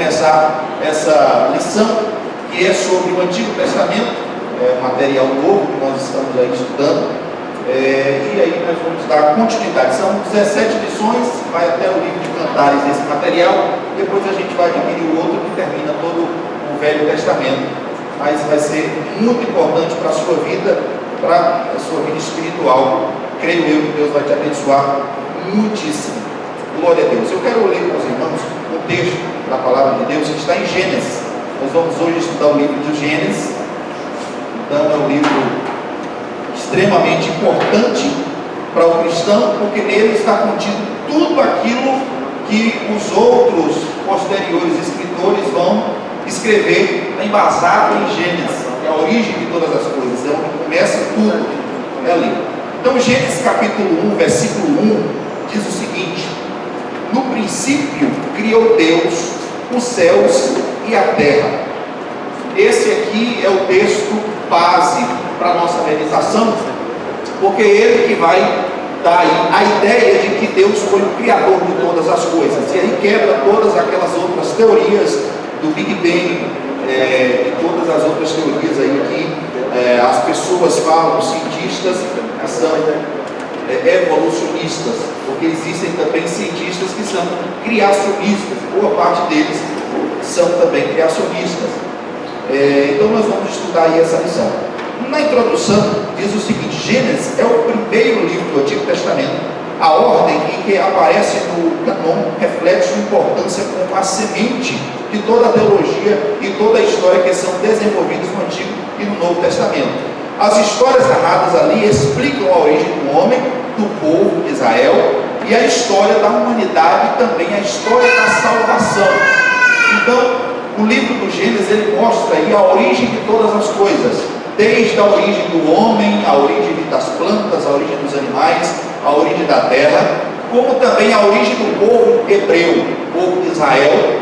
começar essa lição, que é sobre o Antigo Testamento, um material novo que nós estamos aí estudando, e aí nós vamos dar continuidade. São 17 lições, vai até o livro de Cantares esse material, depois a gente vai adquirir o outro que termina todo o Velho Testamento. Mas vai ser muito importante para a sua vida, para a sua vida espiritual. Creio eu que Deus vai te abençoar muitíssimo. Glória a Deus. Eu quero ler para os irmãos um texto da palavra de Deus que está em Gênesis. Nós vamos hoje estudar o livro de Gênesis. Então é um livro extremamente importante para o cristão, porque nele está contido tudo aquilo que os outros posteriores escritores vão escrever, embasado em Gênesis, que é a origem de todas as coisas, é onde começa tudo, é ali. Então Gênesis capítulo 1, versículo 1, diz o seguinte: no princípio criou Deus os céus e a terra. Esse aqui é o texto base para a nossa meditação, porque é ele que vai dar a ideia de que Deus foi o criador de todas as coisas, e aí quebra todas aquelas outras teorias do Big Bang, e todas as outras teorias aí que as pessoas falam, os cientistas são evolucionistas, porque existem também cientistas que são criacionistas, boa parte deles são também criacionistas. Então nós vamos estudar aí essa lição. Na introdução diz o seguinte: Gênesis é o primeiro livro do Antigo Testamento. A ordem em que aparece no canon reflete sua importância como a semente de toda a teologia e toda a história que são desenvolvidas no Antigo e no Novo Testamento. As histórias narradas ali explicam a origem do homem, do povo de Israel, e a história da humanidade e também a história da salvação. Então, o livro do Gênesis, ele mostra aí a origem de todas as coisas, desde a origem do homem, a origem das plantas, a origem dos animais, a origem da terra, como também a origem do povo hebreu, o povo de Israel,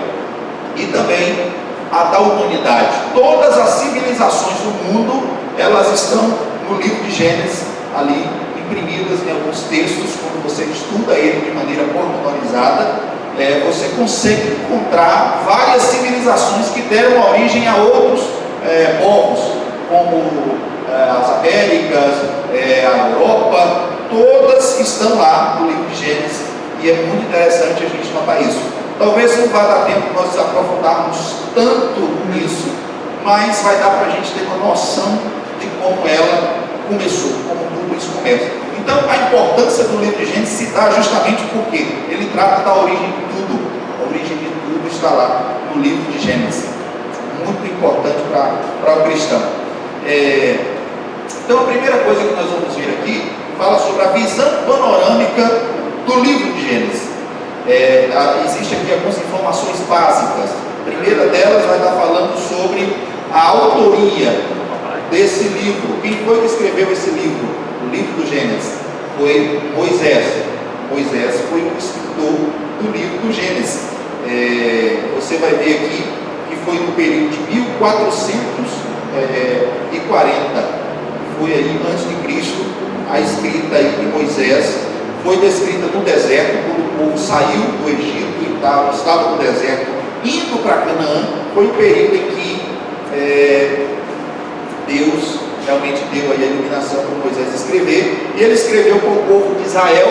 e também a da humanidade. Todas as civilizações do mundo, elas estão no livro de Gênesis, ali imprimidas em alguns textos. Quando você estuda ele de maneira pormenorizada, você consegue encontrar várias civilizações que deram origem a outros povos, como as Américas, a Europa, todas estão lá no livro de Gênesis, e é muito interessante a gente notar isso. Talvez não vá dar tempo de nós nos aprofundarmos tanto nisso, mas vai dar para a gente ter uma noção de como ela começou, como tudo isso começa. Então a importância do livro de Gênesis se dá justamente porque ele trata da origem de tudo. A origem de tudo está lá no livro de Gênesis. Muito importante para o cristão. Então a primeira coisa que nós vamos ver aqui fala sobre a visão panorâmica do livro de Gênesis. Existem aqui algumas informações básicas. A primeira delas vai estar falando sobre a autoria desse livro. Quem foi que escreveu esse livro? O livro do Gênesis foi Moisés. Moisés foi o escritor do livro do Gênesis. Você vai ver aqui que foi no período de 1440. Foi aí antes de Cristo. A escrita aí de Moisés foi descrita no deserto, quando o povo saiu do Egito e estava no deserto, indo para Canaã. Foi o período em que Deus realmente deu aí a iluminação para Moisés escrever, e ele escreveu para o povo de Israel,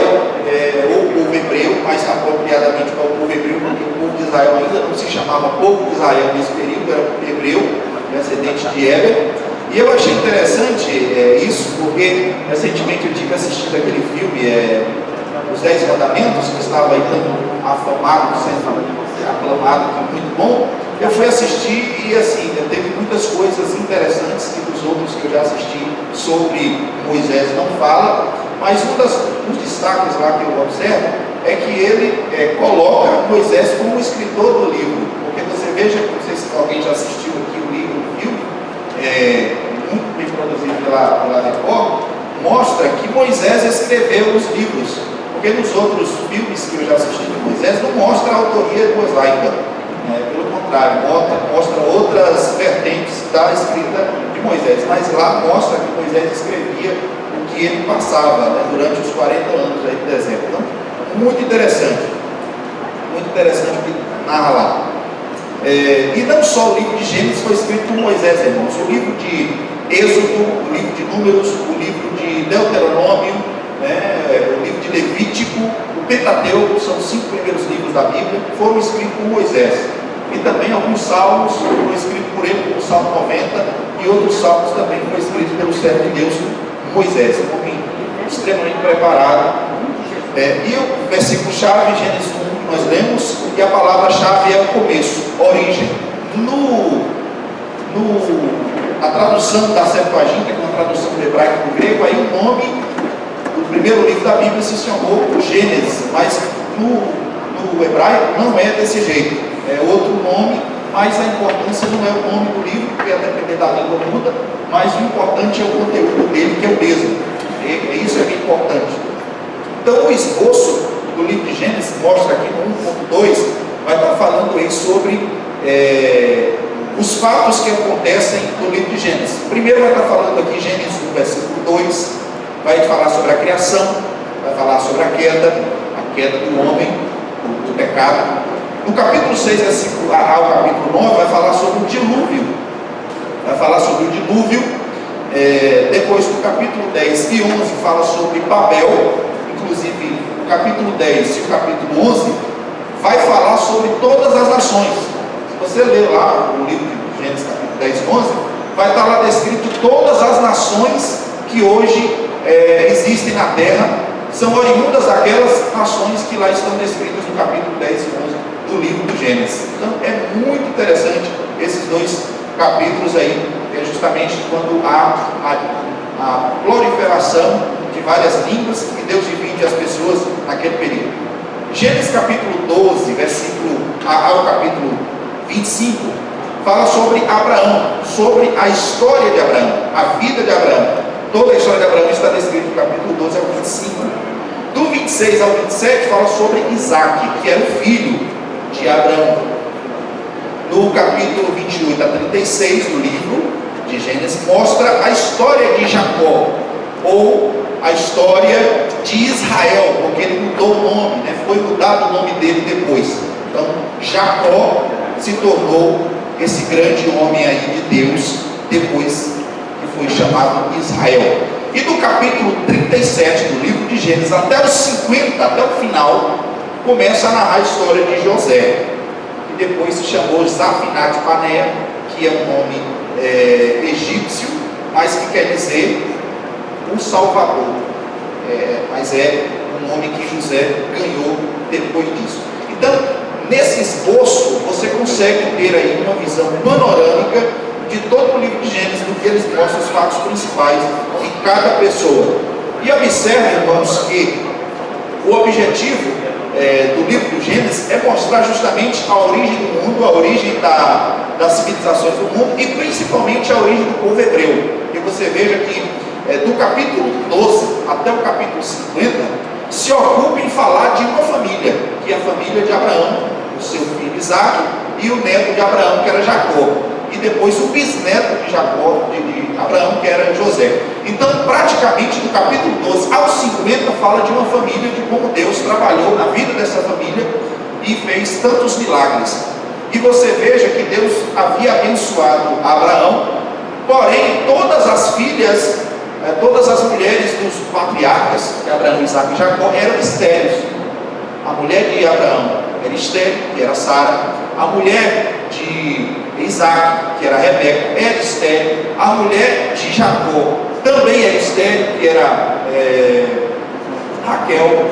ou o povo hebreu, mais apropriadamente para o povo hebreu, porque o povo de Israel ainda não se chamava povo de Israel nesse período, era o hebreu, descendente de Éber. E eu achei interessante isso, porque recentemente eu tive assistindo aquele filme, Os 10 Mandamentos, que estava aí tão afamado, sendo aclamado, muito bom. Eu fui assistir e assim, teve muitas coisas interessantes que dos outros que eu já assisti sobre Moisés não fala, mas um dos destaques lá que eu observo é que ele coloca Moisés como escritor do livro, porque você veja, não sei se alguém já assistiu aqui o livro, o filme, muito bem produzido pela Record, mostra que Moisés escreveu os livros, porque nos outros filmes que eu já assisti de Moisés não mostra a autoria mosaica, pelo contrário, mostra outras vertentes da escrita de Moisés, mas lá mostra que Moisés escrevia o que ele passava durante os 40 anos aí do deserto. Então, muito interessante o que narra lá. E não só o livro de Gênesis foi escrito por Moisés, irmãos. O livro de Êxodo, o livro de Números, o livro de Deuteronômio, né, o livro de Levítico, o Pentateuco, são os 5 primeiros livros da Bíblia, foram escritos por Moisés. E também alguns salmos foram escritos por ele, como o Salmo 90, e outros salmos também foram escritos pelo servo de Deus, Moisés, um homem extremamente preparado. E o versículo-chave, Gênesis 1, que nós lemos, e a palavra-chave é o começo, origem. A tradução da Septuaginta, que é uma tradução do hebraico para o grego, aí o nome do primeiro livro da Bíblia se chamou Gênesis, mas no hebraico não é desse jeito, é outro nome, mas a importância não é o nome do livro, porque a depender da língua muda, mas o importante é o conteúdo dele, que é o mesmo. Isso é bem importante. Então o esboço do livro de Gênesis mostra aqui no 1.2, vai estar falando aí sobre os fatos que acontecem no livro de Gênesis. Primeiro vai estar falando aqui Gênesis 1, versículo 2, vai falar sobre a criação, vai falar sobre a queda do homem, do pecado. No capítulo 6, versículo A ao capítulo 9, vai falar sobre o dilúvio. Vai falar sobre o dilúvio. Depois do capítulo 10 e 11 fala sobre Babel. Inclusive o capítulo 10 e o capítulo 11 vai falar sobre todas as nações. Se você ler lá o livro de Gênesis capítulo 10 e 11, vai estar lá descrito todas as nações que hoje existem na terra, são oriundas daquelas nações que lá estão descritas no capítulo 10 e 11 do livro de Gênesis. Então é muito interessante esses dois capítulos aí, justamente quando há a proliferação de várias línguas e Deus divide as pessoas naquele período. Gênesis capítulo 12, versículo ao capítulo 25, fala sobre Abraão, sobre a história de Abraão, a vida de Abraão. Toda a história de Abraão está descrita no capítulo 12 ao 25. Do 26 ao 27 fala sobre Isaac, que era o filho de Abraão. No capítulo 28 a 36 do livro de Gênesis mostra a história de Jacó, ou a história de Israel, porque ele mudou o nome, né? Foi mudado o nome dele depois. Então Jacó se tornou esse grande homem aí de Deus, depois que foi chamado Israel. E do capítulo 37 do livro de Gênesis até os 50, até o final, começa a narrar a história de José, que depois se chamou Zafinat Paneah, que é um nome egípcio, mas que quer dizer o Salvador, mas é um nome que José ganhou depois disso. Então, nesse esboço, você consegue ter aí uma visão panorâmica de todo o livro de Gênesis, do que eles mostram os fatos principais de cada pessoa. E observe, irmãos, que o objetivo do livro de Gênesis é mostrar justamente a origem do mundo, a origem das civilizações do mundo e principalmente a origem do povo hebreu. E você veja que do capítulo 12 até o capítulo 50 se ocupa em falar de uma família, que é a família de Abraão, o seu filho Isaac e o neto de Abraão, que era Jacó, e depois o bisneto de Jacó, de Abraão, que era José. Então, praticamente do capítulo 12 ao 50 fala de uma família, de como Deus trabalhou na vida dessa família e fez tantos milagres. E você veja que Deus havia abençoado Abraão, porém todas as filhas, todas as mulheres dos patriarcas, Abraão, Isaac e Jacó, eram estéreis. A mulher de Abraão era estéril, que era Sara. A mulher de Isaac, que era Rebeca, era estéril. A mulher de Jacó também era estéril, que era Raquel.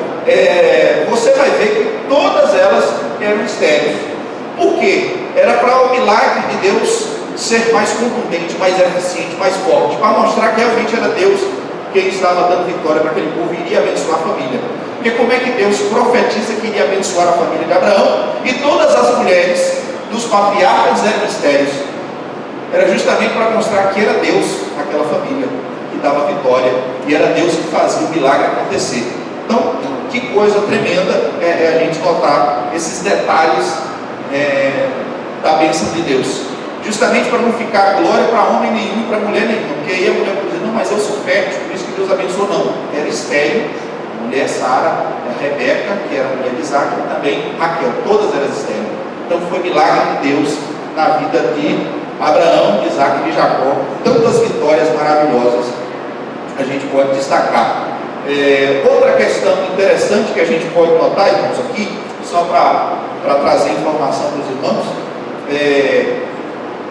Você vai ver que todas elas eram estéreis. Por quê? Era para o milagre de Deus ser mais contundente, mais eficiente, mais forte, para mostrar que realmente era Deus quem estava dando vitória para aquele povo e iria abençoar a família. Porque como é que Deus profetiza que iria abençoar a família de Abraão e todas as mulheres dos patriarcas eram estéreis? Era justamente para mostrar que era Deus naquela família que dava vitória e era Deus que fazia o milagre acontecer. Então, que coisa tremenda a gente notar esses detalhes da bênção de Deus, justamente para não ficar glória para homem nenhum e para mulher nenhuma, porque aí a mulher pode dizer, não, mas eu sou fértil, por isso que Deus abençoou. Não, era estéril, a mulher Sara, a Rebeca, que era a mulher de Isaac, e também Raquel, todas eram estéreis. Então foi milagre de Deus na vida de Abraão, de Isaac e de Jacó. Tantas vitórias maravilhosas a gente pode destacar. Outra questão interessante que a gente pode notar, irmãos, aqui, só para trazer informação para os irmãos,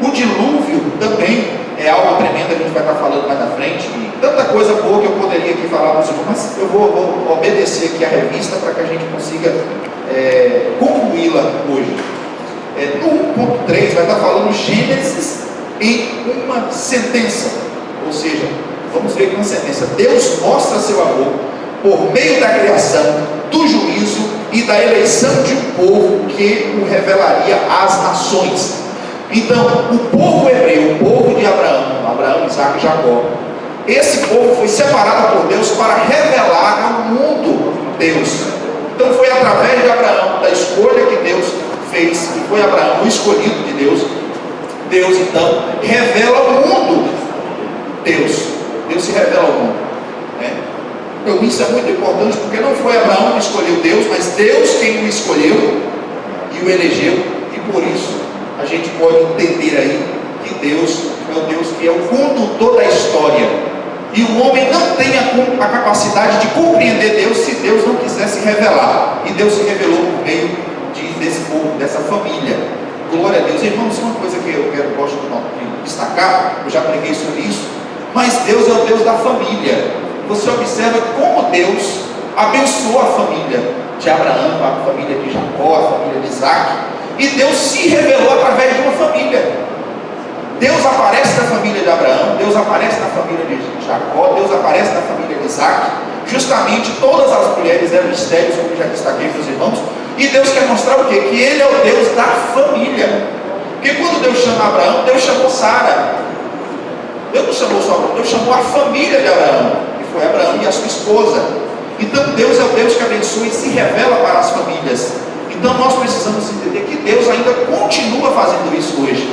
o dilúvio também é algo tremendo, a gente vai estar falando mais na frente, e tanta coisa boa que eu poderia aqui falar para os irmãos, mas eu vou obedecer aqui a revista para que a gente consiga concluí-la hoje. No 1.3 vai estar falando Gênesis em uma sentença, ou seja, vamos ver que uma sentença. Deus mostra seu amor por meio da criação, do juízo e da eleição de um povo que o revelaria às nações. Então, o povo hebreu, o povo de Abraão, Isaac e Jacó, esse povo foi separado por Deus para revelar ao mundo Deus. Então foi através de Abraão, da escolha que Deus fez, que foi Abraão o escolhido de Deus. Deus então revela ao mundo Deus se revela ao mundo, Então isso é muito importante, porque não foi Abraão que escolheu Deus, mas Deus quem o escolheu e o elegeu, e por isso a gente pode entender aí que Deus é o Deus que é o condutor da história, e o homem não tem a capacidade de compreender Deus se Deus não quiser se revelar, e Deus se revelou por meio desse povo, dessa família. Glória a Deus. Irmãos, uma coisa que eu gosto de destacar, eu já preguei sobre isso, mas Deus é o Deus da família. Você observa como Deus abençoou a família de Abraão, a família de Jacó, a família de Isaac, e Deus se revelou através de uma família. Deus aparece na família de Abraão, Deus aparece na família de Jacó, Deus aparece na família de Isaac. Justamente todas as mulheres eram estéreis, como eu já destaquei para os irmãos, e Deus quer mostrar o quê? Que Ele é o Deus da família. Porque quando Deus chama Abraão, Deus chamou Sara. Deus não chamou só Abraão, Deus chamou a família de Abraão, que foi Abraão e a sua esposa. Então Deus é o Deus que abençoa e se revela para as famílias. Então nós precisamos entender que Deus ainda continua fazendo isso hoje.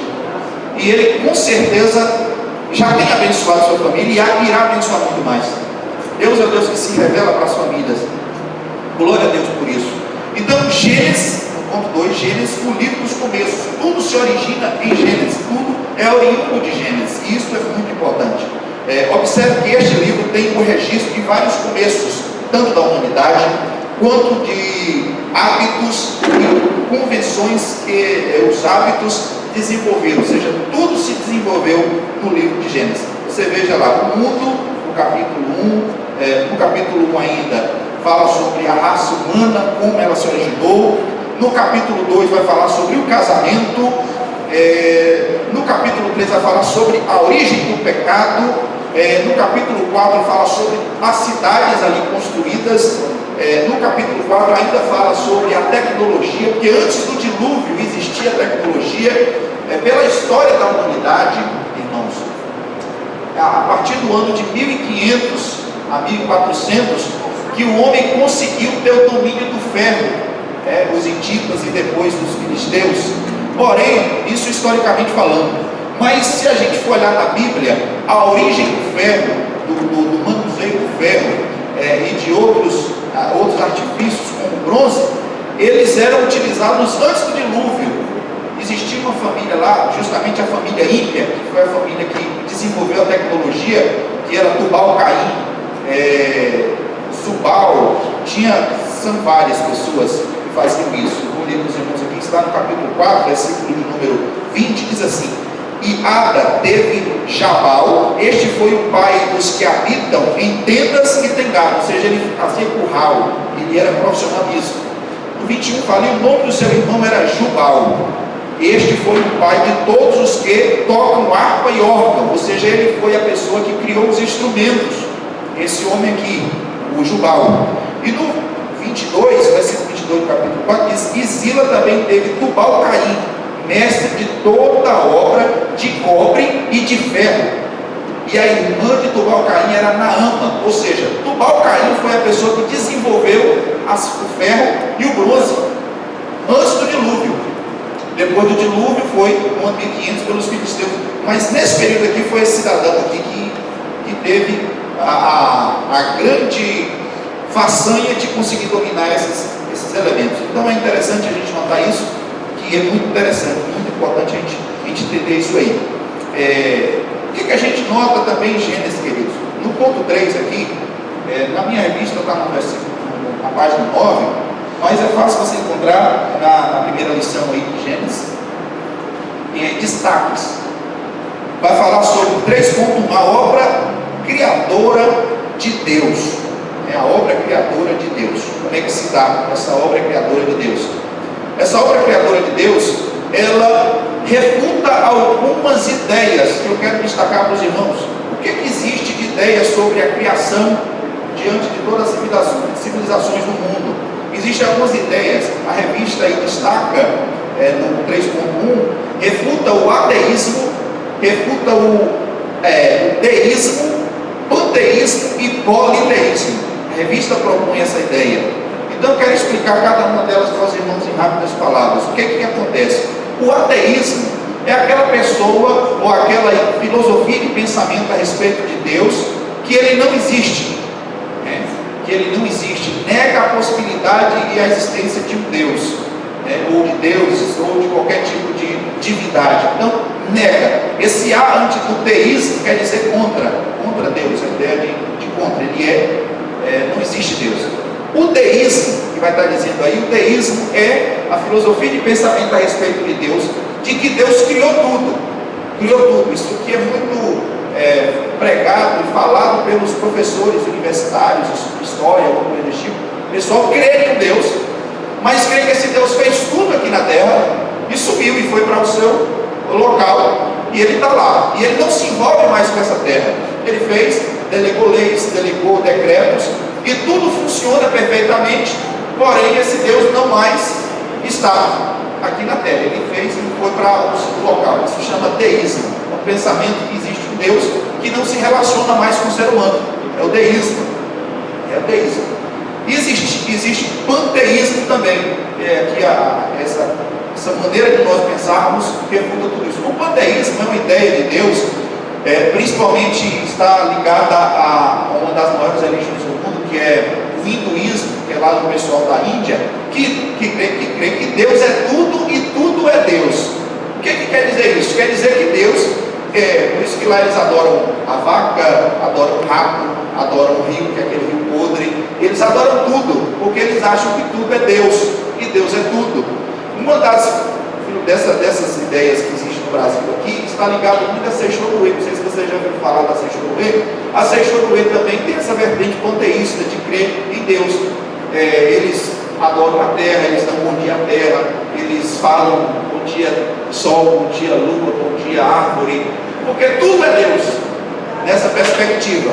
E Ele com certeza já tem abençoado a sua família e irá abençoar muito mais. Deus é o Deus que se revela para as famílias. Glória a Deus por isso. Então Gênesis, no ponto 2, Gênesis, o livro dos começos. Tudo se origina em Gênesis, tudo é oriundo de Gênesis. E isso é muito importante. Observe que este livro tem o registro de vários começos, tanto da humanidade, quanto de hábitos e convenções que os hábitos desenvolveram, ou seja, tudo se desenvolveu no livro de Gênesis. Você veja lá, o mundo, no capítulo 1, no capítulo 1 ainda, fala sobre a raça humana, como ela se originou. No capítulo 2 vai falar sobre o casamento. No capítulo 3 vai falar sobre a origem do pecado. No capítulo 4 fala sobre as cidades ali construídas. No capítulo 4 ainda fala sobre a tecnologia, porque antes do dilúvio existia tecnologia. Pela história da humanidade, irmãos, a partir do ano de 1500 a 1400, que o homem conseguiu ter o domínio do ferro, os hititas e depois os filisteus. Porém, isso historicamente falando, mas se a gente for olhar na Bíblia, a origem do ferro, do manuseio do ferro e de outros artifícios como o bronze, eles eram utilizados antes do dilúvio. Existia uma família lá, justamente a família ímpia, que foi a família que desenvolveu a tecnologia, que era Tubal-Caim, Zubal, são várias pessoas que faziam isso. Vou ler para os irmãos aqui, está no capítulo 4, versículo de número 20, diz assim: E Ada teve Jabal, este foi o pai dos que habitam em tendas e tem gado, ou seja, ele fazia curral, ele era profissional nisso. No 21 fala, e o nome do seu irmão era Jubal. Este foi o pai de todos os que tocam harpa e órgão, ou seja, ele foi a pessoa que criou os instrumentos. Esse homem aqui, o Jubal. E no 22, versículo 22 do capítulo 4, diz: E Zila também teve Tubal-Caim, mestre de toda a obra de cobre e de ferro. E a irmã de Tubal-Caim era Naama, ou seja, Tubal-Caim foi a pessoa que desenvolveu o ferro e o bronze antes do dilúvio. Depois do dilúvio foi no ano 1500 pelos filisteus. Mas nesse período aqui foi esse cidadão aqui que teve a grande façanha de conseguir dominar esses elementos. Então é interessante a gente notar isso, que E é muito interessante, muito importante a gente entender isso aí. O que a gente nota também em Gênesis, queridos? No ponto 3 aqui, na minha revista está no versículo, na página 9, mas é fácil você encontrar na primeira lição aí de Gênesis, destaques. Vai falar sobre 3.1, a obra criadora de Deus. É a obra criadora de Deus. Como é que se dá essa obra criadora de Deus? Essa obra criadora de Deus, ela refuta algumas ideias que eu quero destacar para os irmãos. O que existe de ideias sobre a criação diante de todas as civilizações do mundo? Existem algumas ideias. A revista aí destaca, no 3.1, refuta o ateísmo, refuta o deísmo, panteísmo e politeísmo. A revista propõe essa ideia. Então eu quero explicar cada uma delas para os irmãos em rápidas palavras. O que acontece? O ateísmo é aquela pessoa ou aquela filosofia de pensamento a respeito de Deus que ele não existe, né? Que ele não existe, nega a possibilidade e a existência de um Deus, né? Ou de deuses, ou de qualquer tipo de divindade. Então, nega. Esse A antes do teísmo quer dizer contra Deus, a ideia de contra, ele não existe Deus. O deísmo, que vai estar dizendo aí, o deísmo é a filosofia de pensamento a respeito de Deus, de que Deus criou tudo. Isso aqui é muito pregado e falado pelos professores universitários, história, alguma coisa desse tipo. O pessoal crê em Deus, mas crê que esse Deus fez tudo aqui na terra e subiu e foi para o seu local, e ele está lá, e ele não se envolve mais com essa terra. Ele fez, delegou leis, delegou decretos, e tudo funciona perfeitamente, porém esse Deus não mais está aqui na terra. Ele fez e foi para o seu local. Isso se chama deísmo, é um pensamento que existe um Deus que não se relaciona mais com o ser humano. É o deísmo. Existe panteísmo também, que essa maneira de nós pensarmos refuta tudo isso. O panteísmo é uma ideia de Deus, principalmente está ligada a uma das maiores religiões do mundo, que é o hinduísmo, que é lá do pessoal da Índia, que crê que Deus é tudo e tudo é Deus. O que quer dizer isso? Quer dizer que Deus, por isso que lá eles adoram a vaca, adoram o rato, adoram o rio, que é aquele rio podre. Eles adoram tudo, porque eles acham que tudo é Deus, e Deus é tudo. Uma dessas ideias que existe no Brasil aqui está ligada muito a Seixoruê. Não sei se você já ouviu falar da Seixoruê. A Seixoruê também tem essa vertente panteísta de crer em Deus. Eles adoram a terra, eles dão bom dia à terra, eles falam bom dia sol, bom dia lua, bom dia árvore, porque tudo é Deus. Nessa perspectiva,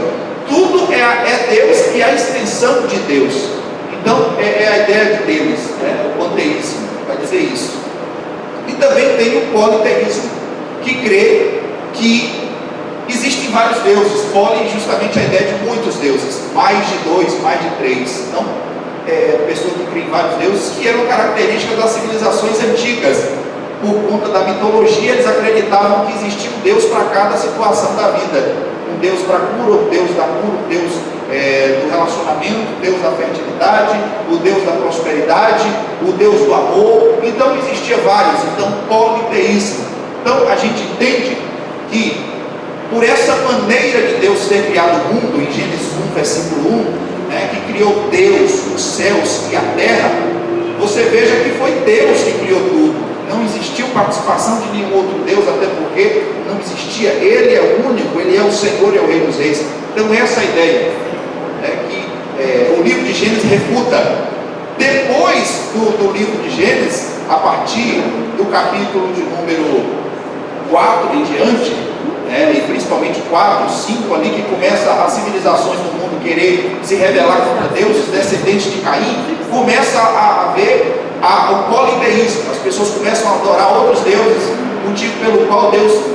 tudo é Deus e a extensão de Deus. Então é a ideia de Deus, né? O panteísmo vai dizer isso. E também tem o politeísmo, que crê que existem vários deuses. Poli, justamente a ideia de muitos deuses, mais de 2, mais de 3. Então, pessoas que creem em vários deuses, que eram características das civilizações antigas. Por conta da mitologia, eles acreditavam que existia um Deus para cada situação da vida. Um Deus para cura, o Deus da cura, o Deus do relacionamento, o Deus da fertilidade, o Deus da prosperidade, o Deus do amor. Então existia vários. Então politeísmo. Então a gente entende que por essa maneira de Deus ter criado o mundo, em Gênesis 1, versículo 1, né, que criou Deus, os céus e a terra, você veja que foi Deus que criou tudo. Não existiu participação de nenhum outro Deus, até porque não existia. Ele é o único, Ele é o Senhor e é o Rei dos Reis. Então essa ideia que o livro de Gênesis refuta. Depois do livro de Gênesis, a partir do capítulo de número 4 em diante, e principalmente 4, 5 ali, que começa as civilizações do mundo querer se rebelar contra Deus, os descendentes de Caim, começa a haver o politeísmo. As pessoas começam a adorar outros deuses, motivo pelo qual Deus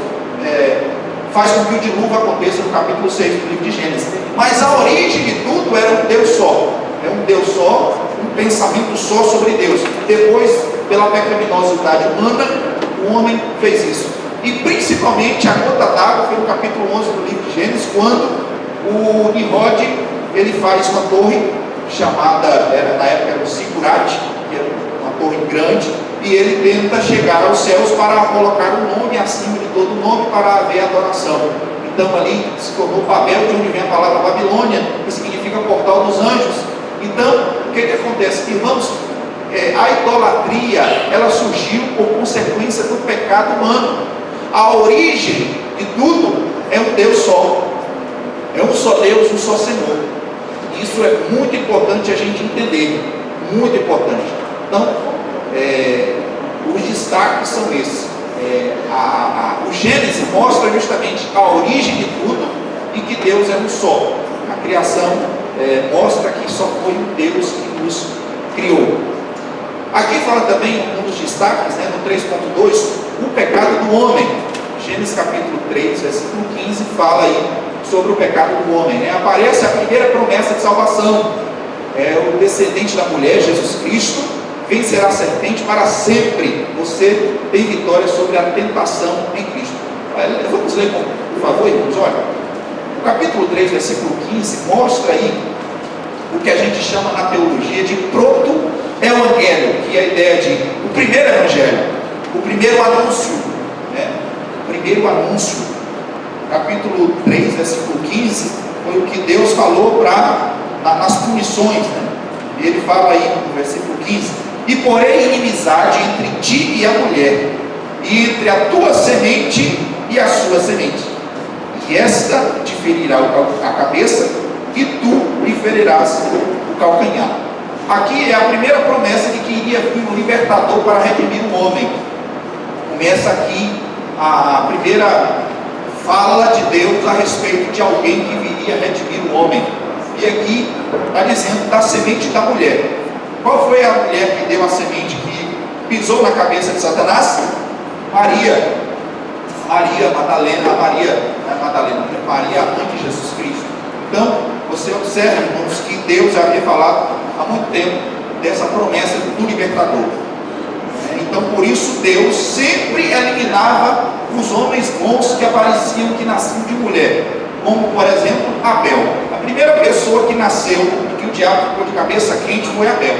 faz com que o dilúvio aconteça no capítulo 6 do livro de Gênesis. Mas a origem de tudo era um Deus só. É um Deus só, um pensamento só sobre Deus. Depois, pela pecaminosidade humana, o homem fez isso. E principalmente a gota d'água foi no capítulo 11 do livro de Gênesis, quando o Nimrod, ele faz uma torre chamada, na época era o Zigurate, que era uma torre grande, e ele tenta chegar aos céus para colocar um nome acima de todo nome para haver adoração. Então ali se tornou Babel, de onde vem a palavra Babilônia, que significa portal dos anjos. Então, o que acontece? Irmãos, a idolatria, ela surgiu por consequência do pecado humano. A origem de tudo é um Deus só. É um só Deus, um só Senhor. Isso é muito importante a gente entender. Muito importante. Então, os destaques são esses. O Gênesis mostra justamente a origem de tudo e que Deus é um só. A criação mostra que só foi um Deus que nos criou. Aqui fala também, um dos destaques, no 3.2, o pecado do homem. Gênesis capítulo 3, versículo 15, fala aí sobre o pecado do homem. Aparece a primeira promessa de salvação. O descendente da mulher, Jesus Cristo, vencerá a serpente para sempre. Você tem vitória sobre a tentação em Cristo. Vamos ler, por favor, irmãos. Olha, o capítulo 3, versículo 15, mostra aí o que a gente chama na teologia de proto-evangelho, que é a ideia de o primeiro evangelho, o primeiro anúncio. O primeiro anúncio. Capítulo 3, versículo 15, foi o que Deus falou nas punições. Ele fala aí no versículo 15: e porém inimizade entre ti e a mulher, e entre a tua semente e a sua semente, e esta te ferirá a cabeça, e tu lhe ferirás o calcanhar. Aqui é a primeira promessa de que iria vir um libertador para redimir o homem. Começa aqui a primeira fala de Deus a respeito de alguém que viria redimir o homem. E aqui está dizendo da semente da mulher. Qual foi a mulher que deu a semente, que pisou na cabeça de Satanás? Maria. Maria Madalena, Maria, a mãe de Jesus Cristo. Então, você observa, irmãos, que Deus já havia falado há muito tempo dessa promessa do libertador. Então, por isso, Deus sempre eliminava os homens bons que apareciam, que nasciam de mulher. Como, por exemplo, Abel. A primeira pessoa que nasceu e que o diabo ficou de cabeça quente foi Abel.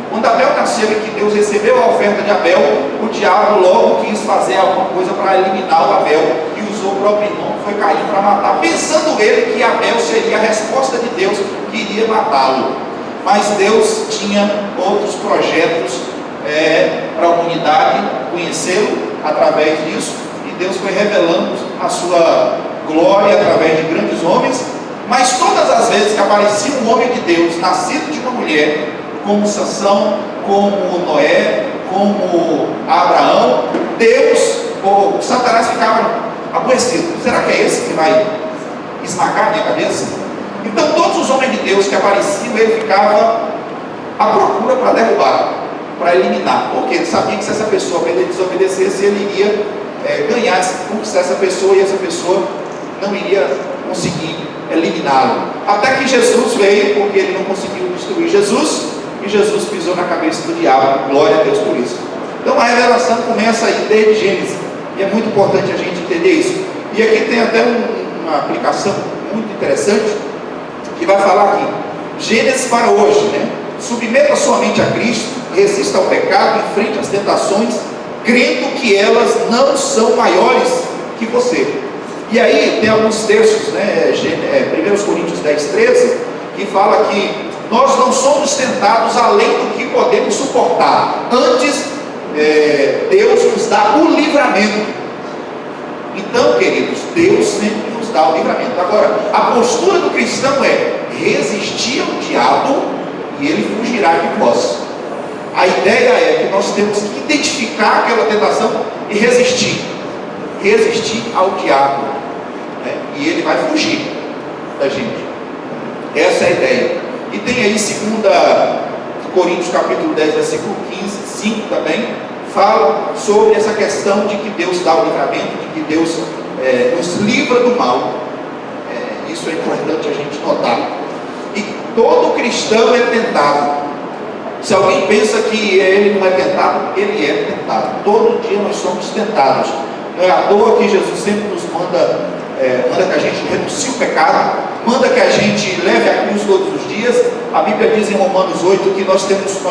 Quando Abel nasceu e que Deus recebeu a oferta de Abel, o diabo logo quis fazer alguma coisa para eliminar o Abel e usou o próprio irmão, que foi Caim, para matar, pensando ele que Abel seria a resposta de Deus que iria matá-lo. Mas Deus tinha outros projetos para a humanidade conhecê-lo através disso, e Deus foi revelando a sua glória através de grandes homens. Mas todas as vezes que aparecia um homem de Deus nascido de uma mulher, como Sansão, como Noé, como Abraão, Satanás ficava aborrecido. Será que é esse que vai esmagar a minha cabeça? Então todos os homens de Deus que apareciam, ele ficava à procura para derrubar, para eliminar, porque ele sabia que se essa pessoa desobedecesse, ele iria ganhar, conquistar essa pessoa, e essa pessoa não iria conseguir eliminá-lo. Até que Jesus veio, porque ele não conseguiu destruir Jesus, e Jesus pisou na cabeça do diabo. Glória a Deus por isso. Então a revelação começa aí desde Gênesis, e é muito importante a gente entender isso. E aqui tem até uma aplicação muito interessante, que vai falar aqui, Gênesis para hoje, submeta sua mente a Cristo, resista ao pecado, enfrente as tentações, crendo que elas não são maiores que você. E aí tem alguns textos, 1 Coríntios 10, 13, que fala que nós não somos tentados além do que podemos suportar. Antes, Deus nos dá o livramento. Então, queridos, Deus sempre nos dá o livramento. Agora, a postura do cristão é resistir ao diabo e ele fugirá de vós. A ideia é que nós temos que identificar aquela tentação e resistir ao diabo, e ele vai fugir da gente. Essa é a ideia. E tem aí 2 Coríntios capítulo 10, versículo 15, 5 também, fala sobre essa questão de que Deus dá o livramento, de que Deus nos livra do mal. Isso é importante a gente notar. E todo cristão é tentado. Se alguém pensa que ele não é tentado, ele é tentado. Todo dia nós somos tentados. Não é à toa que Jesus sempre nos manda que a gente renuncie o pecado, manda que a gente leve a cruz todos os dias, dias, a Bíblia diz em Romanos 8 que nós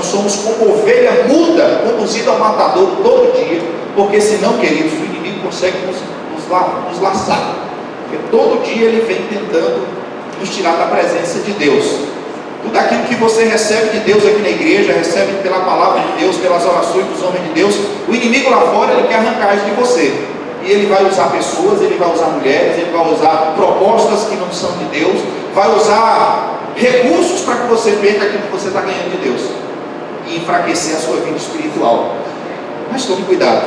somos como ovelha muda, conduzida ao matadouro todo dia, porque senão, queridos, o inimigo consegue nos laçar, porque todo dia ele vem tentando nos tirar da presença de Deus. Tudo aquilo que você recebe de Deus aqui na igreja, recebe pela palavra de Deus, pelas orações dos homens de Deus, o inimigo lá fora, ele quer arrancar isso de você. E ele vai usar pessoas, ele vai usar mulheres, ele vai usar propostas que não são de Deus, vai usar recursos para que você perca aquilo que você está ganhando de Deus e enfraquecer a sua vida espiritual. Mas tome cuidado.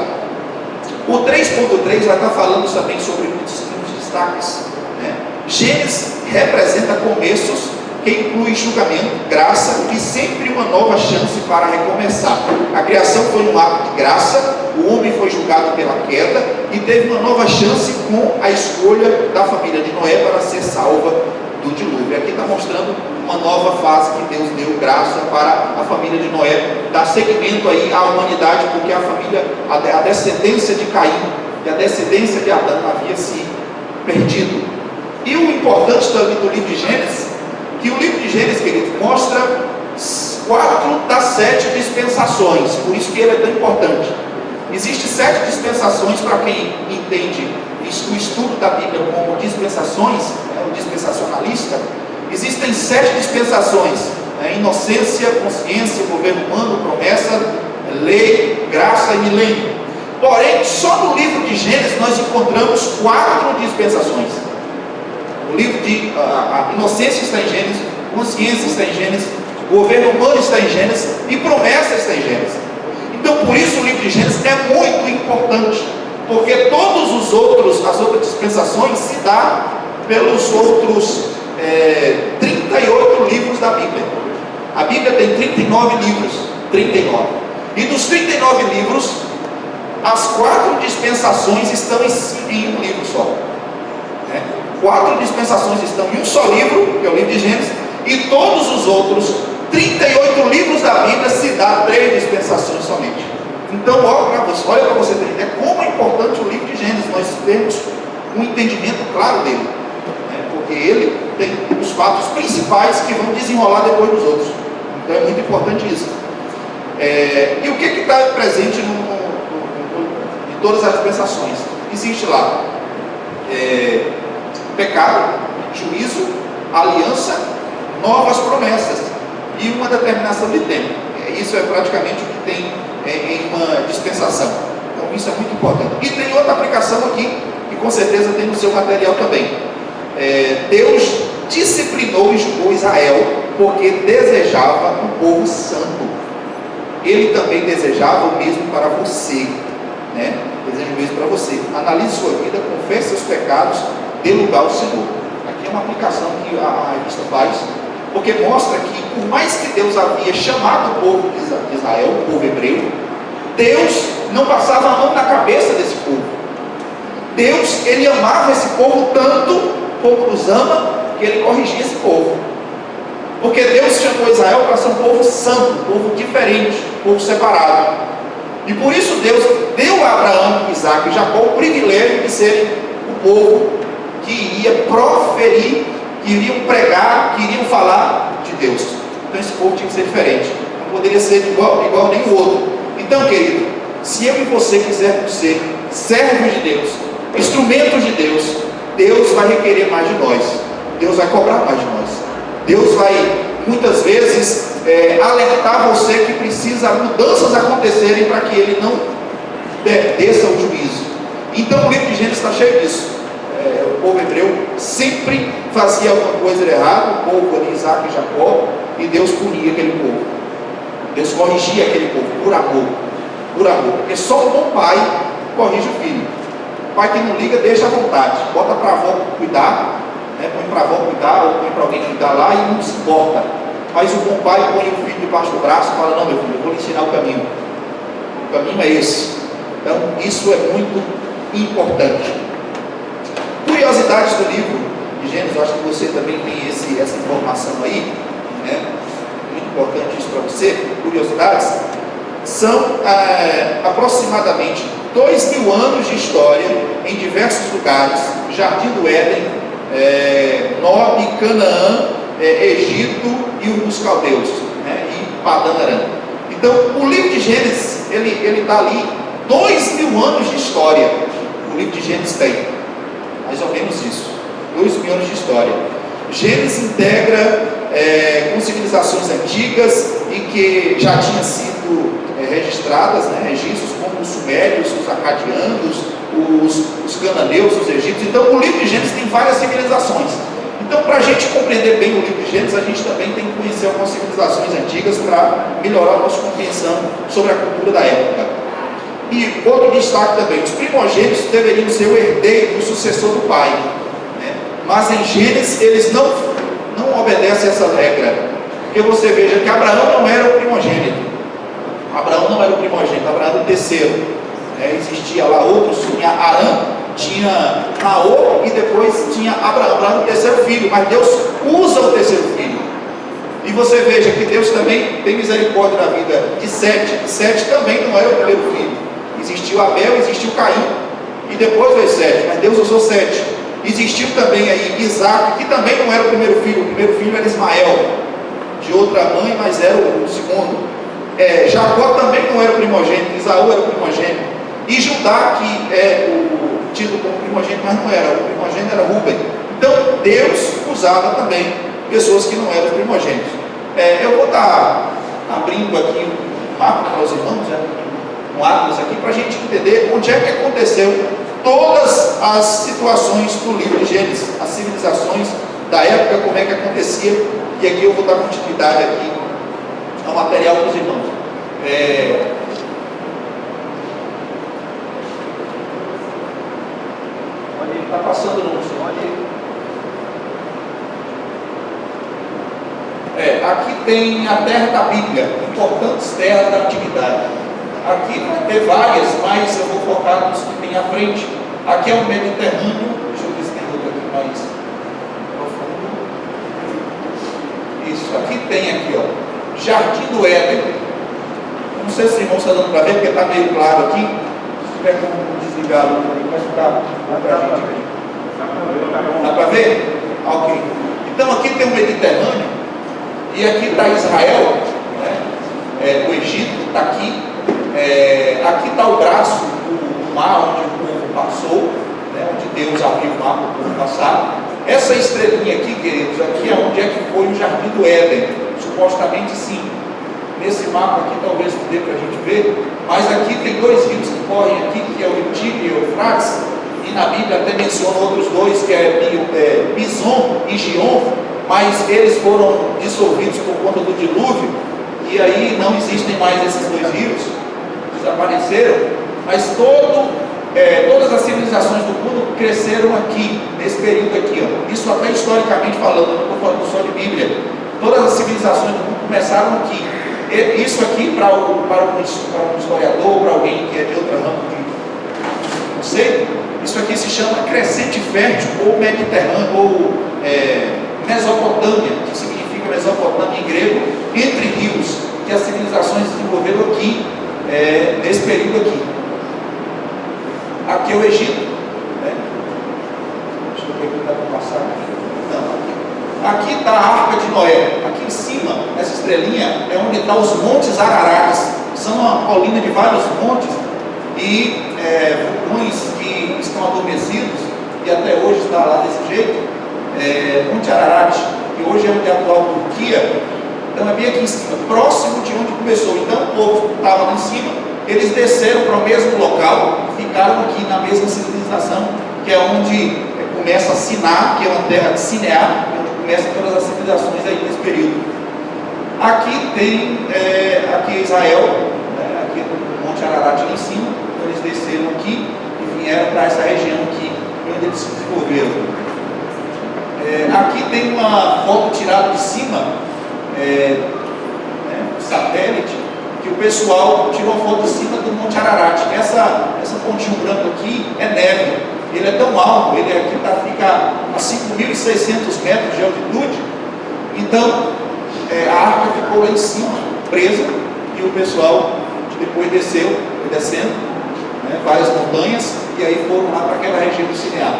O 3.3 vai estar falando também sobre os destaques, né? Gênesis representa começos, que inclui julgamento, graça e sempre uma nova chance para recomeçar. A criação foi um ato de graça, o homem foi julgado pela queda e teve uma nova chance com a escolha da família de Noé para ser salva do dilúvio. Aqui está mostrando uma nova fase que Deus deu graça para a família de Noé, dar seguimento aí à humanidade, porque a família, a descendência de Caim e a descendência de Adão havia se perdido. E o importante também do livro de Gênesis, que o livro de Gênesis, queridos, mostra 4 das 7 dispensações, por isso que ele é tão importante. Existem 7 dispensações para quem entende o estudo da Bíblia como dispensações, o dispensacionalista. Existem 7 dispensações, inocência, consciência, governo humano, promessa, lei, graça e milênio. Porém, só no livro de Gênesis nós encontramos 4 dispensações. O livro de a inocência está em Gênesis, consciência está em Gênesis, governo humano está em Gênesis e promessa está em Gênesis. Então, por isso o livro de Gênesis é muito importante, porque as outras dispensações se dá pelos outros 38 livros da Bíblia. A Bíblia tem 39 livros, 39. E dos 39 livros, as 4 dispensações estão em um livro só. 4 dispensações estão em um só livro, que é o livro de Gênesis, e todos os outros 38 livros da Bíblia se dá 3 dispensações somente. Então, olha para você ter ideia como é importante o livro de Gênesis, nós temos um entendimento claro dele, porque ele tem os fatos principais que vão desenrolar depois dos outros. Então é muito importante isso. E o que está presente em todas as dispensações? Existe lá pecado, juízo, aliança, novas promessas e uma determinação de tempo. Isso é praticamente o que tem em uma dispensação. Então isso é muito importante. E tem outra aplicação aqui, que com certeza tem no seu material também. Deus disciplinou e julgou Israel porque desejava um povo santo. Ele também desejava o mesmo para você, né? Deseja o mesmo para você. Analise sua vida, confesse seus pecados, dê lugar ao Senhor. Aqui é uma aplicação que a revista faz, porque mostra que por mais que Deus havia chamado o povo de Israel, o povo hebreu, Deus não passava a mão na cabeça desse povo. Deus, ele amava esse povo tanto como nos ama, que ele corrigia esse povo. Porque Deus chamou Israel para ser um povo santo, um povo diferente, um povo separado. E por isso Deus deu a Abraão, Isaac e Jacó o privilégio de serem o povo que iria proferir, que iriam pregar, que iriam falar de Deus. Então esse povo tinha que ser diferente, não poderia ser igual nenhum outro. Então, querido, se eu e você quisermos ser servos de Deus, instrumentos de Deus, Deus vai requerer mais de nós, Deus vai cobrar mais de nós, Deus vai muitas vezes alertar você que precisa mudanças acontecerem para que ele não desça o juízo. Então o livro de Gênesis está cheio disso. O povo hebreu sempre fazia alguma coisa errada, o povo de Isaac e Jacó, e Deus punia aquele povo, Deus corrigia aquele povo por amor, porque só um bom pai corrige o filho. O pai que não liga deixa à vontade, bota para a avó cuidar, põe para a avó cuidar, ou põe para alguém cuidar lá e não se importa. Mas o bom pai põe o filho debaixo do braço e fala: não, meu filho, eu vou lhe ensinar o caminho é esse. Então isso é muito importante. Curiosidades do livro de Gênesis, eu acho que você também tem essa informação aí, muito importante isso para você. Curiosidades são aproximadamente 2000 anos de história em diversos lugares: Jardim do Éden, Nob, Canaã, Egito e os caldeus, né? E Padã Arã. Então, o livro de Gênesis, ele está ali 2000 anos de história. O livro de Gênesis tem mais ou menos isso, 2000 anos de história. Gênesis integra com civilizações antigas e que já tinham sido registradas, né, registros como os sumérios, os acadianos, os cananeus, os egípcios. Então, o livro de Gênesis tem várias civilizações. Então, para a gente compreender bem o livro de Gênesis, a gente também tem que conhecer algumas civilizações antigas para melhorar a nossa compreensão sobre a cultura da época. E outro destaque também: os primogênitos deveriam ser o herdeiro, o sucessor do pai, né? Mas em Gênesis eles não obedecem essa regra, porque você veja que Abraão não era o primogênito. Abraão não era o primogênito, Abraão era o terceiro, né? Existia lá outros, tinha Arã, tinha Naor e depois tinha Abraão. Abraão era o terceiro filho, mas Deus usa o terceiro filho. E você veja que Deus também tem misericórdia na vida de Sete. Sete também não era o primeiro filho. Existiu Abel, existiu Caim, e depois veio Sete, mas Deus usou Sete. Existiu também aí Isaac, que também não era o primeiro filho era Ismael, de outra mãe, mas era o segundo. Jacó também não era o primogênito, Isaú era o primogênito. E Judá, que é o tido como primogênito, mas não era, o primogênito era Rúben. Então Deus usava também pessoas que não eram primogênitos. Eu vou estar abrindo aqui um mapa para os irmãos, né? Um atlas aqui, para a gente entender onde é que aconteceu todas as situações do livro de Gênesis, as civilizações da época, como é que acontecia. E aqui eu vou dar continuidade aqui ao material para os irmãos. Está passando no som. Aqui tem a terra da Bíblia, importantes terras da antiguidade. Aqui vai ter várias, mas eu vou focar nos que tem à frente. Aqui é o Mediterrâneo. Deixa eu ver se tem outro aqui mais profundo. Isso, aqui tem aqui, ó, Jardim do Éden. Não sei se os irmãos estão dando para ver, porque está meio claro aqui. Se tiver como desligar o outro, vai ficar para a gente aqui. Dá para ver? Ok. Então aqui tem o Mediterrâneo, e aqui está Israel, né? O Egito está aqui. Aqui está o braço do mar onde o povo passou, né? Onde Deus abriu o mar para o povo passar. Essa estrelinha aqui, queridos, aqui é onde é que foi o Jardim do Éden, supostamente sim. Nesse mapa aqui talvez não dê para a gente ver, mas aqui tem dois rios que correm aqui, que é o Tigre e o Eufrates, e na Bíblia até menciona outros dois, que é Pison e Gion, mas eles foram dissolvidos por conta do dilúvio, e aí não existem mais esses dois rios, desapareceram, mas todas as civilizações do mundo cresceram aqui, nesse período aqui, ó. Isso até historicamente falando, não estou falando só de Bíblia. Todas as civilizações do mundo começaram aqui. Isso aqui, para um historiador, para alguém que é de outra ramo de conceito, isso aqui se chama crescente fértil, ou Mediterrâneo, ou Mesopotâmia, que significa Mesopotâmia em grego, entre rios, que as civilizações desenvolveram aqui, nesse período aqui. Aqui é o Egito, né? Deixa eu ver o que dá para passar aqui. Não, aqui está a Arca de Noé. Aqui em cima, essa estrelinha, é onde estão os Montes Ararates. São uma colina de vários montes e vulcões que estão adormecidos, e até hoje está lá desse jeito. Monte Ararat, que hoje é onde é a atual Turquia. Então é bem aqui em cima, próximo de onde começou. Então o povo estava lá em cima, eles desceram para o mesmo local, ficaram aqui na mesma civilização, que é onde começa a Siná, que é uma terra de Sinear, onde começam todas as civilizações aí nesse período. Aqui tem aqui Israel, né, aqui no Monte Ararat lá em cima. Então eles desceram aqui e vieram para essa região aqui, onde eles se desenvolveram. Aqui tem uma foto tirada de cima, satélite, que o pessoal tirou uma foto de cima do Monte Ararat. Essa pontinho branco aqui é neve. Ele é tão alto, ele aqui fica a 5.600 metros de altitude. Então a arca ficou lá em cima, presa, e o pessoal depois desceu, foi descendo, várias montanhas, e aí foram lá para aquela região do Sinear.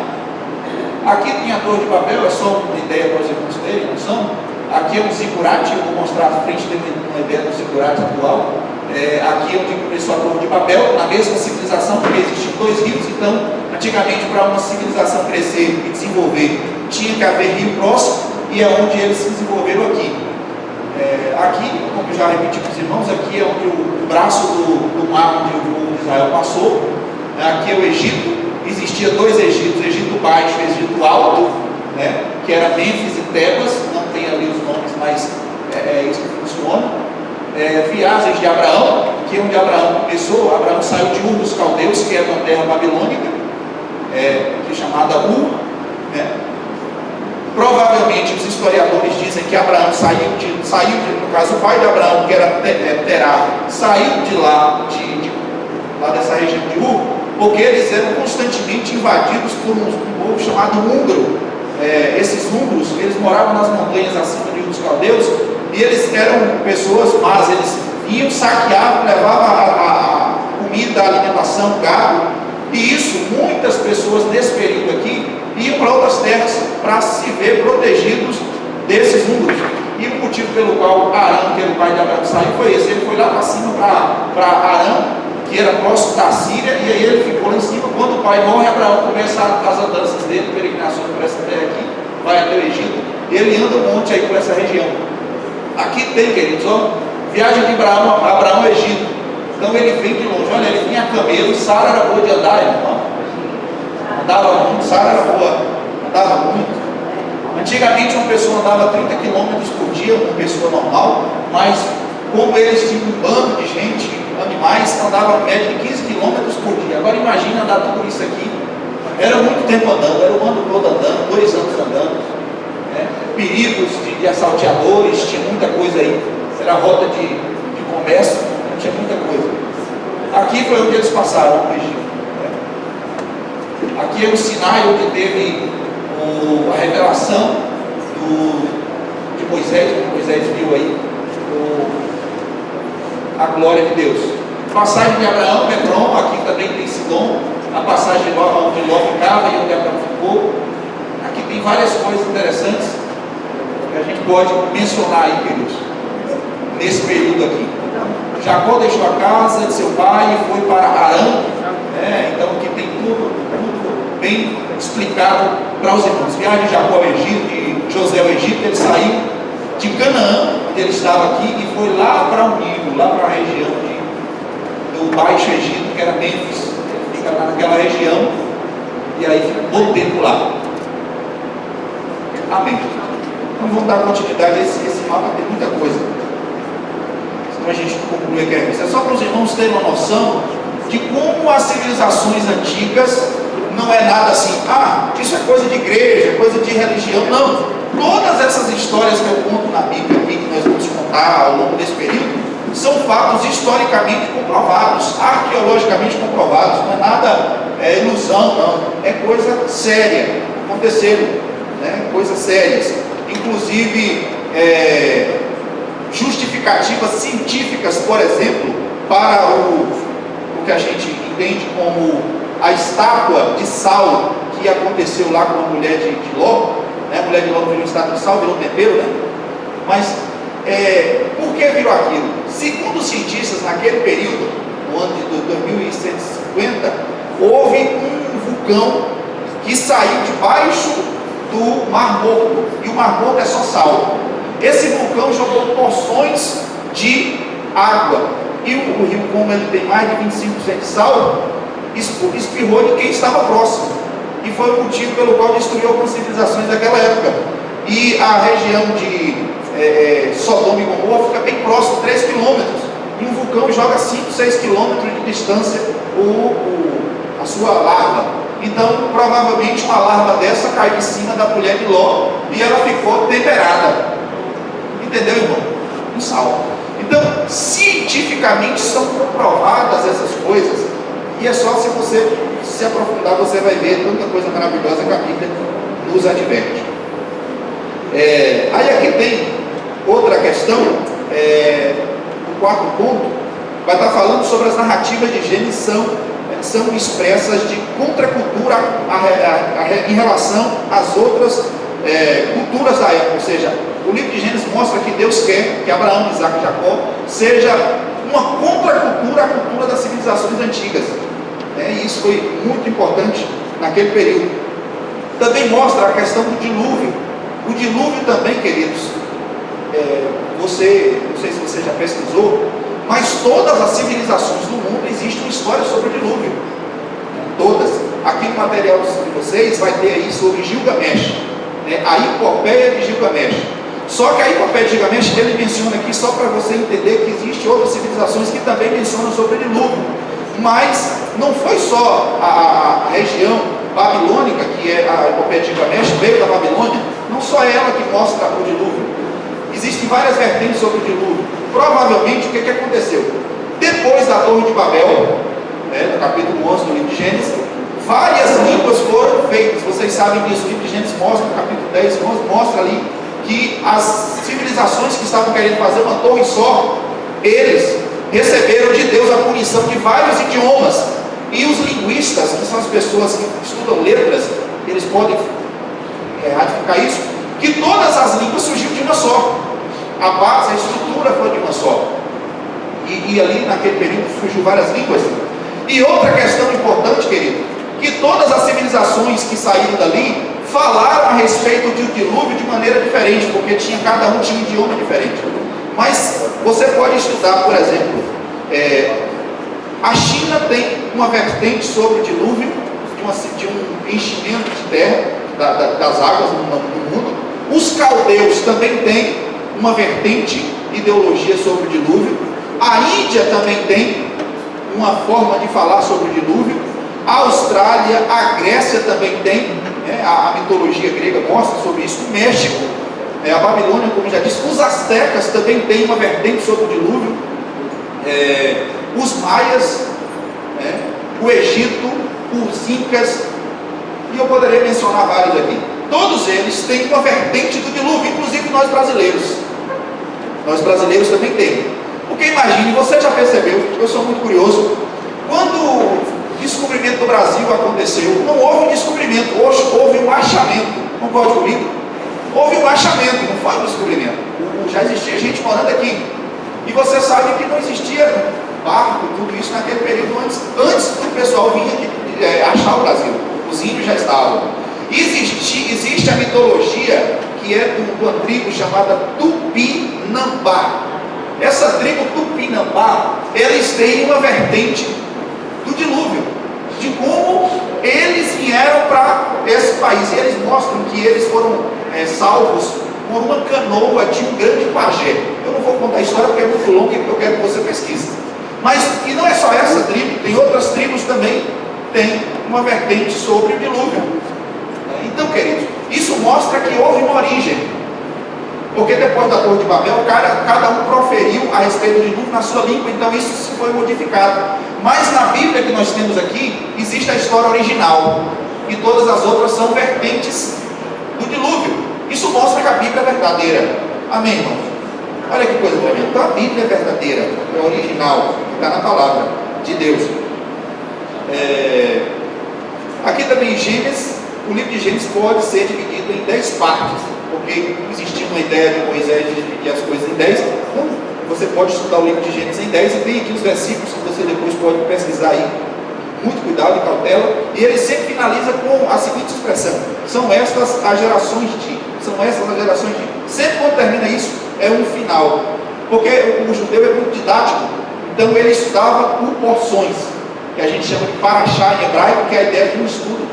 Aqui tem a Torre de Babel, é só uma ideia para os irmãos terem noção. Aqui é um zigurate, eu vou mostrar à frente, tem uma ideia do zigurate atual. Aqui é onde começou a Torre de Babel, na mesma civilização, porque existem dois rios. Então, antigamente, para uma civilização crescer e desenvolver, tinha que haver rio próximo, e é onde eles se desenvolveram aqui. Aqui, como eu já repeti para os irmãos, aqui é onde o braço do mar onde o povo de Israel passou. Aqui é o Egito. Existia dois Egitos, o Egito Baixo e o Egito Alto, né, que era Mênfis e Tebas, não tem ali os nomes, mas é isso que funciona. Viagens de Abraão, que é onde Abraão começou. Abraão saiu de Ur dos Caldeus, que é uma terra babilônica, que é chamada Ur, né. Provavelmente os historiadores dizem que Abraão saiu de, no caso o pai de Abraão, que era Terá, saiu de lá, lá dessa região de Ur, porque eles eram constantemente invadidos por um povo chamado húngaro. Esses húngaros, eles moravam nas montanhas acima de Ur dos Caldeus, e eles eram pessoas más, eles iam, saqueavam, levavam a comida, a alimentação, gado, e isso, muitas pessoas nesse período aqui, iam para outras terras para se ver protegidos desses húngaros. E o motivo pelo qual Arão, que era o pai de Abraão, saiu foi esse. Ele foi lá para cima, para Arão, que era próximo da Síria, e aí ele ficou lá em cima. Quando o pai morre, Abraão começa as andanças dele, peregrinações por essa terra aqui, vai até o Egito, e ele anda um monte aí por essa região. Aqui tem, queridos, ó, viagem de Abraão ao Egito. Então ele vem de longe, olha, ele vinha a camelo. Sara era boa de andar, irmão. Andava muito, Sara era boa, andava muito. Antigamente uma pessoa andava 30 km por dia, uma pessoa normal, mas como eles tinham um bando de gente, animais, andava em média de 15 km por dia. Agora imagina andar tudo isso aqui. Era muito tempo andando, era o ano todo andando, 2 anos andando, né? Perigos de assalteadores, tinha muita coisa aí. Era rota de comércio, tinha muita coisa. Aqui foi onde eles passaram no Egito. Aqui é o Sinai, onde teve a revelação de Moisés, que Moisés viu aí, a glória de Deus. Passagem de Abraão, Hebron, aqui também tem Sidom, a passagem de Ló, onde Ló ficava e onde Abraão ficou. Aqui tem várias coisas interessantes que a gente pode mencionar aí, queridos, nesse período aqui. Jacó deixou a casa de seu pai e foi para Harã, então aqui tem tudo bem explicado para os irmãos. Viagem de Jacó ao Egito, de José ao Egito, ele saiu de Canaã, onde ele estava aqui, e foi lá para o Nilo, lá para a região do Baixo Egito, que era Mênfis. Ele fica lá naquela região, e aí fica um bom tempo lá. Amém. Então vamos dar continuidade a esse mapa, tem muita coisa. Senão a gente conclui aqui. Isso é só para os irmãos terem uma noção de como as civilizações antigas não é nada assim, isso é coisa de igreja, coisa de religião. Não, todas essas histórias que eu conto na Bíblia aqui, que nós vamos contar ao longo desse período, são fatos historicamente comprovados, arqueologicamente comprovados. Não é nada ilusão, não, é coisa séria, aconteceram, né? Coisas sérias, inclusive justificativas científicas, por exemplo, para o que a gente entende como a estátua de sal que aconteceu lá com a mulher de Ló, né? A mulher de Ló virou estátua de sal, virou tempero, né? Mas por que virou aquilo? Segundo os cientistas, naquele período, no ano de 2150, houve um vulcão que saiu debaixo do Mar Morto, e o Mar Morto é só sal. Esse vulcão jogou porções de água, e o rio, como ele tem mais de 25% de sal, espirrou de quem estava próximo, e foi o motivo pelo qual destruiu algumas civilizações daquela época. E a região de Sodoma e Gomorra fica bem próximo, 3 quilômetros, e um vulcão joga 5, 6 quilômetros de distância a sua larva. Então provavelmente uma larva dessa caiu em cima da mulher de Ló, e ela ficou temperada. Entendeu, irmão? Um sal. Então cientificamente são comprovadas essas coisas, e é só se você se aprofundar, você vai ver tanta coisa maravilhosa que a Bíblia nos adverte. Aí aqui tem outra questão, o quarto ponto vai estar falando sobre as narrativas de Gênesis, são são expressas de contracultura em relação às outras culturas da época. Ou seja, o livro de Gênesis mostra que Deus quer que Abraão, Isaac e Jacó seja uma contracultura à cultura das civilizações antigas. E isso foi muito importante naquele período. Também mostra a questão do dilúvio. O dilúvio também, queridos, não sei se você já pesquisou, mas todas as civilizações do mundo existe uma história sobre o dilúvio. Todas. Aqui no material de vocês vai ter aí sobre Gilgamesh, a epopeia de Gilgamesh. Só que a epopeia de Gilgamesh, ele menciona aqui só para você entender que existem outras civilizações que também mencionam sobre o dilúvio. Mas não foi só a região babilônica, que é a epopeia de Gilgamesh, veio da Babilônia, não só ela que mostra o dilúvio. Existem várias vertentes sobre o dilúvio. Provavelmente, o que aconteceu? Depois da Torre de Babel, no capítulo 11 do livro de Gênesis, várias línguas foram feitas. Vocês sabem disso, o livro de Gênesis mostra, no capítulo 10, 11, mostra ali que as civilizações que estavam querendo fazer uma torre só, eles receberam de Deus a punição de vários idiomas. E os linguistas, que são as pessoas que estudam letras, eles podem ratificar isso, que todas as línguas surgiram de uma só. A base, a estrutura foi de uma só. E ali naquele período surgiu várias línguas. E outra questão importante, querido, que todas as civilizações que saíram dali falaram a respeito do dilúvio de maneira diferente, porque cada um tinha um idioma diferente. Mas você pode estudar, por exemplo, a China tem uma vertente sobre o dilúvio, de um enchimento de terra, das águas no mundo. Os caldeus também têm uma vertente, ideologia sobre o dilúvio. A Índia também tem uma forma de falar sobre o dilúvio. A Austrália, a Grécia também tem, a mitologia grega mostra sobre isso. O México, a Babilônia, como já disse. Os astecas também têm uma vertente sobre o dilúvio. Os maias, o Egito, os incas, e eu poderia mencionar vários aqui. Todos eles têm uma vertente do dilúvio, inclusive nós brasileiros. Nós brasileiros também temos. Porque imagine, você já percebeu, eu sou muito curioso, quando o descobrimento do Brasil aconteceu, não houve um descobrimento, houve um achamento. Concorda comigo? Houve um achamento, não foi um descobrimento. Já existia gente morando aqui. E você sabe que não existia barco, tudo isso naquele período antes do pessoal vir achar o Brasil. Os índios já estavam. Existe a mitologia que é de uma tribo chamada Tupinambá. Essa tribo Tupinambá, eles têm uma vertente do dilúvio, de como eles vieram para esse país. E eles mostram que eles foram salvos por uma canoa de um grande pajé. Eu não vou contar a história porque é muito longa e eu quero que você pesquise. Mas, e não é só essa tribo, tem outras tribos também, tem uma vertente sobre o dilúvio. Então, queridos, isso mostra que houve uma origem. Porque depois da Torre de Babel, cada um proferiu a respeito do dilúvio na sua língua, então isso se foi modificado. Mas na Bíblia que nós temos aqui, existe a história original, e todas as outras são vertentes do dilúvio. Isso mostra que a Bíblia é verdadeira. Amém, irmãos? Olha que coisa tremenda. Então a Bíblia é verdadeira, é original, está na palavra de Deus. Aqui também em Gênesis, o livro de Gênesis pode ser dividido em 10 partes, porque existia uma ideia de Moisés de dividir as coisas em 10. Então, você pode estudar o livro de Gênesis em 10 e tem aqui os versículos que você depois pode pesquisar aí. Muito cuidado e cautela. E ele sempre finaliza com a seguinte expressão: são estas as gerações de. São estas as gerações de. Sempre quando termina isso, é um final. Porque o judeu é muito didático. Então ele estudava por porções, que a gente chama de paraxá em hebraico, que é a ideia de um estudo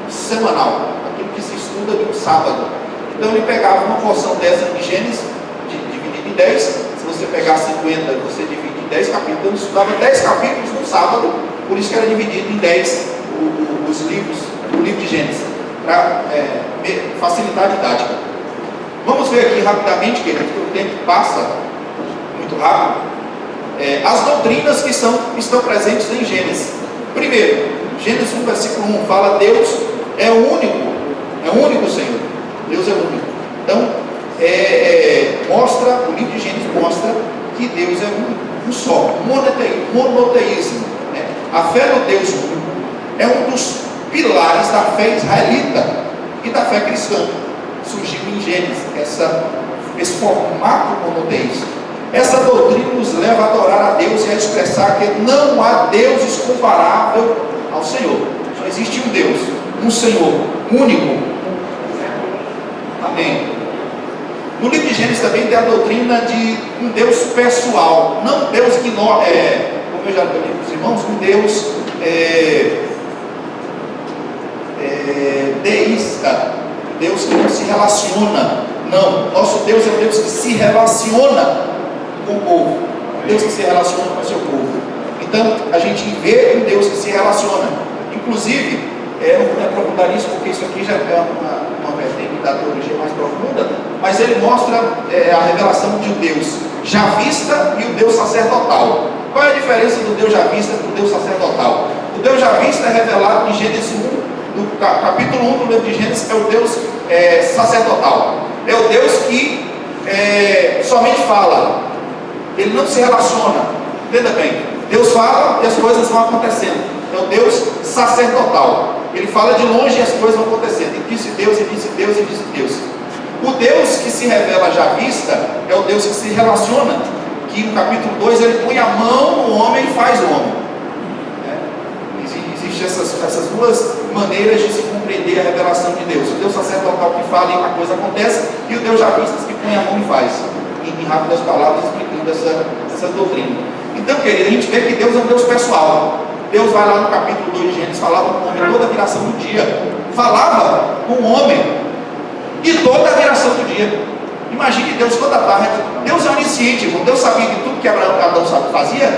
semanal, aquilo que se estuda de um sábado. Então ele pegava uma porção dessa de Gênesis, dividida em 10. Se você pegar 50, você divide em 10 capítulos. Então ele estudava 10 capítulos no sábado, por isso que era dividido em 10 os livros, o livro de Gênesis, para facilitar a didática. Vamos ver aqui rapidamente, queridos, porque o tempo passa muito rápido. As doutrinas que estão presentes em Gênesis. Primeiro, Gênesis 1, versículo 1 fala: Deus é o único Senhor. Deus é o único. Então, o livro de Gênesis mostra que Deus é um só, monoteísmo. Né? a fé no Deus único é um dos pilares da fé israelita e da fé cristã. Surgiu em Gênesis esse formato monoteísta. Essa doutrina nos leva a adorar a Deus e a expressar que não há deuses comparável ao Senhor. Só existe um Deus, um Senhor único. Amém. No livro de Gênesis também tem a doutrina de um Deus pessoal, não um Deus que como eu já falei para os irmãos, um Deus deísta, Deus que não se relaciona. Não, nosso Deus é um Deus que se relaciona com o povo, Deus que se relaciona com o seu povo. Então a gente vê um Deus que se relaciona. Inclusive, não vou me aprofundar nisso porque isso aqui já é uma vertente da teologia mais profunda, mas ele mostra a revelação de um Deus javista e o Deus sacerdotal. Qual é a diferença do Deus javista e do Deus sacerdotal? O Deus javista é revelado em Gênesis 1, no capítulo 1 do livro de Gênesis, é o Deus sacerdotal. É o Deus que somente fala, ele não se relaciona. Entenda bem, Deus fala e as coisas vão acontecendo. É o Deus sacerdotal. Ele fala de longe e as coisas vão acontecendo. E disse Deus, e disse Deus, e disse Deus. O Deus que se revela já vista é o Deus que se relaciona, que no capítulo 2 ele põe a mão no homem e faz o homem. Existem essas duas maneiras de se compreender a revelação de Deus. O Deus sacerdotal que fala e a coisa acontece, e o Deus já vista que põe a mão e faz. Em rápidas palavras, explicando essa doutrina. Então, querido, a gente vê que Deus é um Deus pessoal. Deus vai lá no capítulo 2 de Gênesis, falava com o homem toda a viração do dia. Falava com o homem e toda a viração do dia. Imagine Deus toda a tarde. Deus é onisciente, irmão. Deus sabia de tudo que Adão fazia.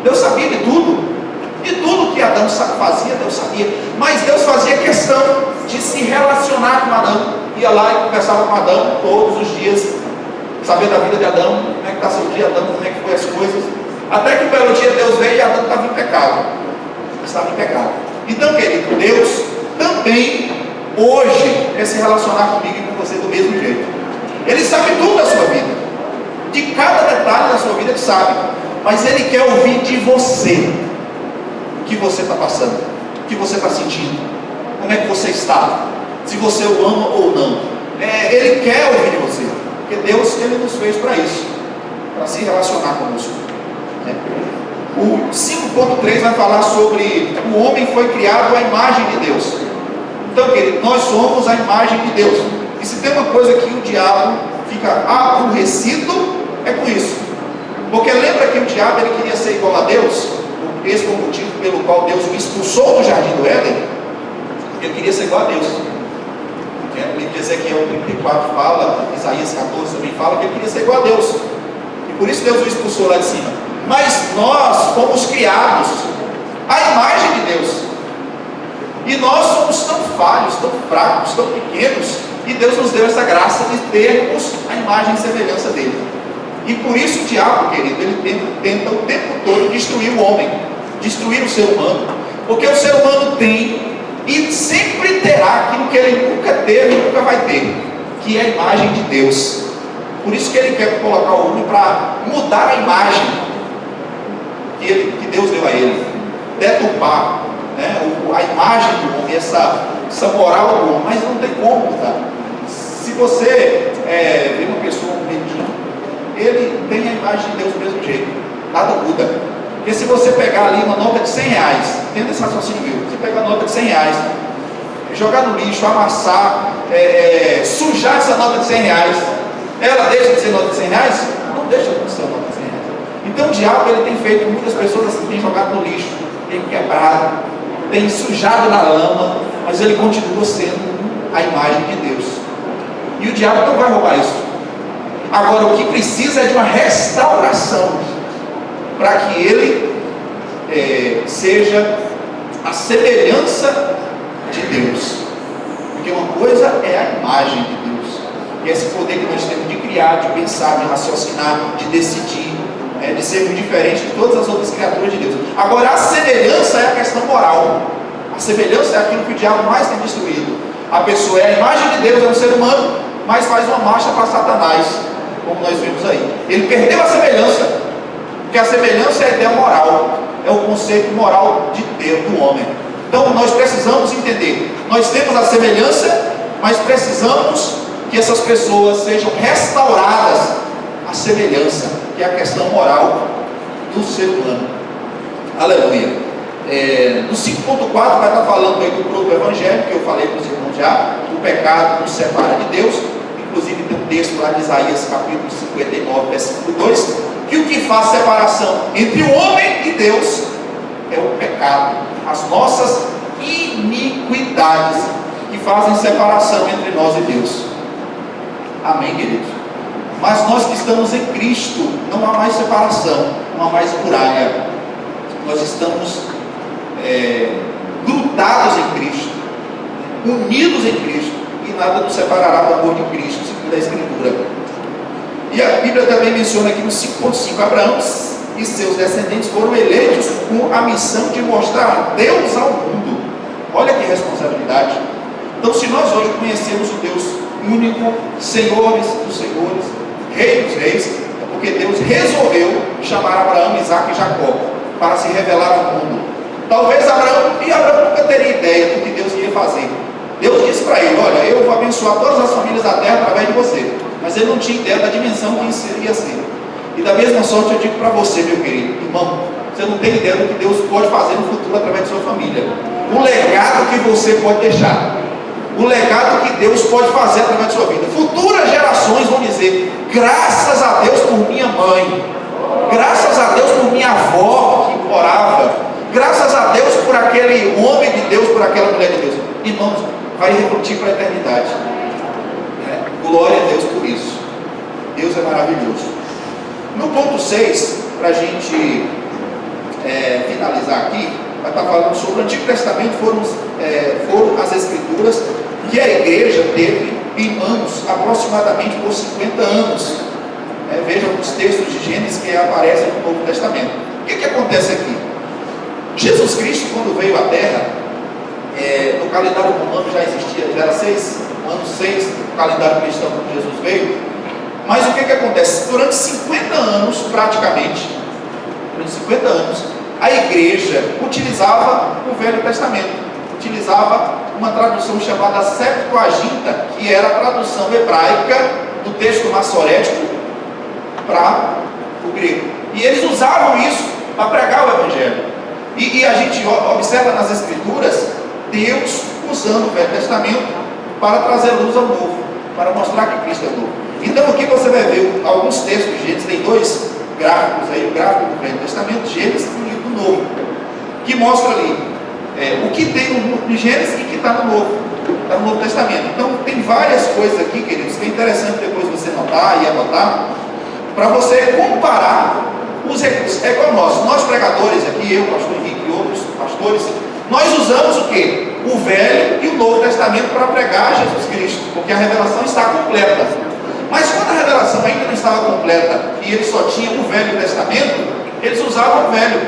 Deus sabia de tudo. De tudo que Adão fazia, Deus sabia. Mas Deus fazia questão de se relacionar com Adão. Ia lá e conversava com Adão todos os dias, saber da vida de Adão, como é que está seu dia, Adão, como é que foi as coisas. Até que um belo dia Deus veio e Adão estava em pecado. Estava em pecado. Então, querido, Deus também hoje quer se relacionar comigo e com você do mesmo jeito. Ele sabe tudo da sua vida. De cada detalhe da sua vida Ele sabe. Mas Ele quer ouvir de você o que você está passando, o que você está sentindo, como é que você está, se você o ama ou não. Ele quer ouvir de você. Porque Deus, Ele nos fez para isso, para se relacionar conosco. O 5.3 vai falar sobre o homem foi criado à imagem de Deus. Então, querido, nós somos a imagem de Deus. E se tem uma coisa que o diabo fica aborrecido, é com isso. Porque lembra que o diabo ele queria ser igual a Deus? Esse foi o motivo pelo qual Deus o expulsou do jardim do Éden. Ele queria ser igual a Deus. O livro de Ezequiel 34 fala, Isaías 14 também fala que ele queria ser igual a Deus. E por isso Deus o expulsou lá de cima. Mas nós fomos criados à imagem de Deus. E nós somos tão falhos, tão fracos, tão pequenos, e Deus nos deu essa graça de termos a imagem e semelhança dele. E por isso o diabo, querido, ele tenta o tempo todo destruir o homem, destruir o ser humano. Porque o ser humano tem e sempre terá aquilo que ele nunca teve e nunca vai ter, que é a imagem de Deus. Por isso que ele quer colocar o homem para mudar a imagem que Deus deu a ele, deturpar, a imagem do homem, essa moral do homem. Mas não tem como mudar. Se você vê uma pessoa, um mendigo, ele tem a imagem de Deus do mesmo jeito, nada muda. Porque se você pegar ali uma nota de 100 reais, entenda esse raciocínio meu, você pegar a nota de 100 reais, jogar no lixo, amassar, sujar essa nota de 100 reais, ela deixa de ser nota de 100 reais? Não deixa de ser nota de 100 reais. Então o diabo ele tem feito muitas pessoas assim, tem jogado no lixo, tem quebrado, tem sujado na lama, mas ele continua sendo a imagem de Deus. E o diabo não vai roubar isso. Agora o que precisa é de uma restauração, para que ele seja a semelhança de Deus. Porque uma coisa é a imagem de Deus, e esse poder que nós temos de criar, de pensar, de raciocinar, de decidir, de sermos diferentes de todas as outras criaturas de Deus. Agora a semelhança é a questão moral. A semelhança é aquilo que o diabo mais tem destruído. A pessoa é a imagem de Deus, é um ser humano, mas faz uma marcha para Satanás, como nós vimos aí. Ele perdeu a semelhança, porque a semelhança é a ideia moral. é o conceito moral de Deus, do homem. Então nós precisamos entender, nós temos a semelhança, mas precisamos que essas pessoas sejam restauradas à semelhança, que é a questão moral do ser humano. Aleluia. No 5.4 vai estar falando aí do proto-evangelho, que eu falei para os irmãos já, o pecado nos separa de Deus. Inclusive tem um texto lá de Isaías capítulo 59, versículo 2, que o que faz separação entre o homem e Deus é o pecado, as nossas iniquidades que fazem separação entre nós e Deus. Amém, queridos? Mas nós que estamos em Cristo, não há mais separação, não há mais muralha. Nós estamos grudados em Cristo, unidos em Cristo, e nada nos separará do amor de Cristo, segundo a Escritura. E a Bíblia também menciona aqui no 5.5, Abraão e seus descendentes foram eleitos com a missão de mostrar Deus ao mundo. Olha que responsabilidade. Então, se nós hoje conhecemos o Deus único, Senhores dos senhores, Rei dos reis, é porque Deus resolveu chamar Abraão, Isaque e Jacó para se revelar ao mundo. Talvez Abraão nunca teria ideia do que Deus ia fazer. Deus disse para ele: olha, eu vou abençoar todas as famílias da terra através de você. Mas ele não tinha ideia da dimensão que isso iria ser. E da mesma sorte eu digo para você, meu querido irmão, você não tem ideia do que Deus pode fazer no futuro através de sua família. O legado que você pode deixar, o legado que Deus pode fazer através de sua vida. Futuras gerações vão dizer: graças a Deus por minha mãe, graças a Deus por minha avó que orava, graças a Deus por aquele homem de Deus, por aquela mulher de Deus. Irmãos, vai refletir para a eternidade. Glória a Deus por isso. Deus é maravilhoso. No ponto 6, para a gente finalizar aqui, vai estar falando sobre o Antigo Testamento. Foram as Escrituras que a igreja teve em mãos aproximadamente por 50 anos. Vejam os textos de Gênesis que aparecem no Novo Testamento. O que acontece aqui? Jesus Cristo, quando veio à Terra, no calendário romano já existia, já era 6 anos, 6, o calendário cristão quando Jesus veio. Mas o que acontece? Durante 50 anos, praticamente, durante 50 anos, a igreja utilizava o Velho Testamento, utilizava uma tradução chamada Septuaginta, que era a tradução hebraica do texto massorético para o grego. E eles usavam isso para pregar o Evangelho. E a gente observa nas Escrituras Deus usando o Velho Testamento para trazer luz ao novo, para mostrar que Cristo é novo. Então aqui você vai ver alguns textos de Gênesis, tem 2 gráficos aí, o gráfico do Velho Testamento, Gênesis e o livro Novo, que mostra ali o que tem no Gênesis e o que está no Novo Testamento. Então tem várias coisas aqui, queridos, que é interessante depois você notar e anotar, para você comparar os recursos. É como nós pregadores aqui, eu, pastor Henrique e outros pastores, nós usamos o que? O Velho e o Novo Testamento para pregar Jesus Cristo, porque a revelação está completa. Mas quando a revelação ainda não estava completa e eles só tinham o Velho Testamento, eles usavam o Velho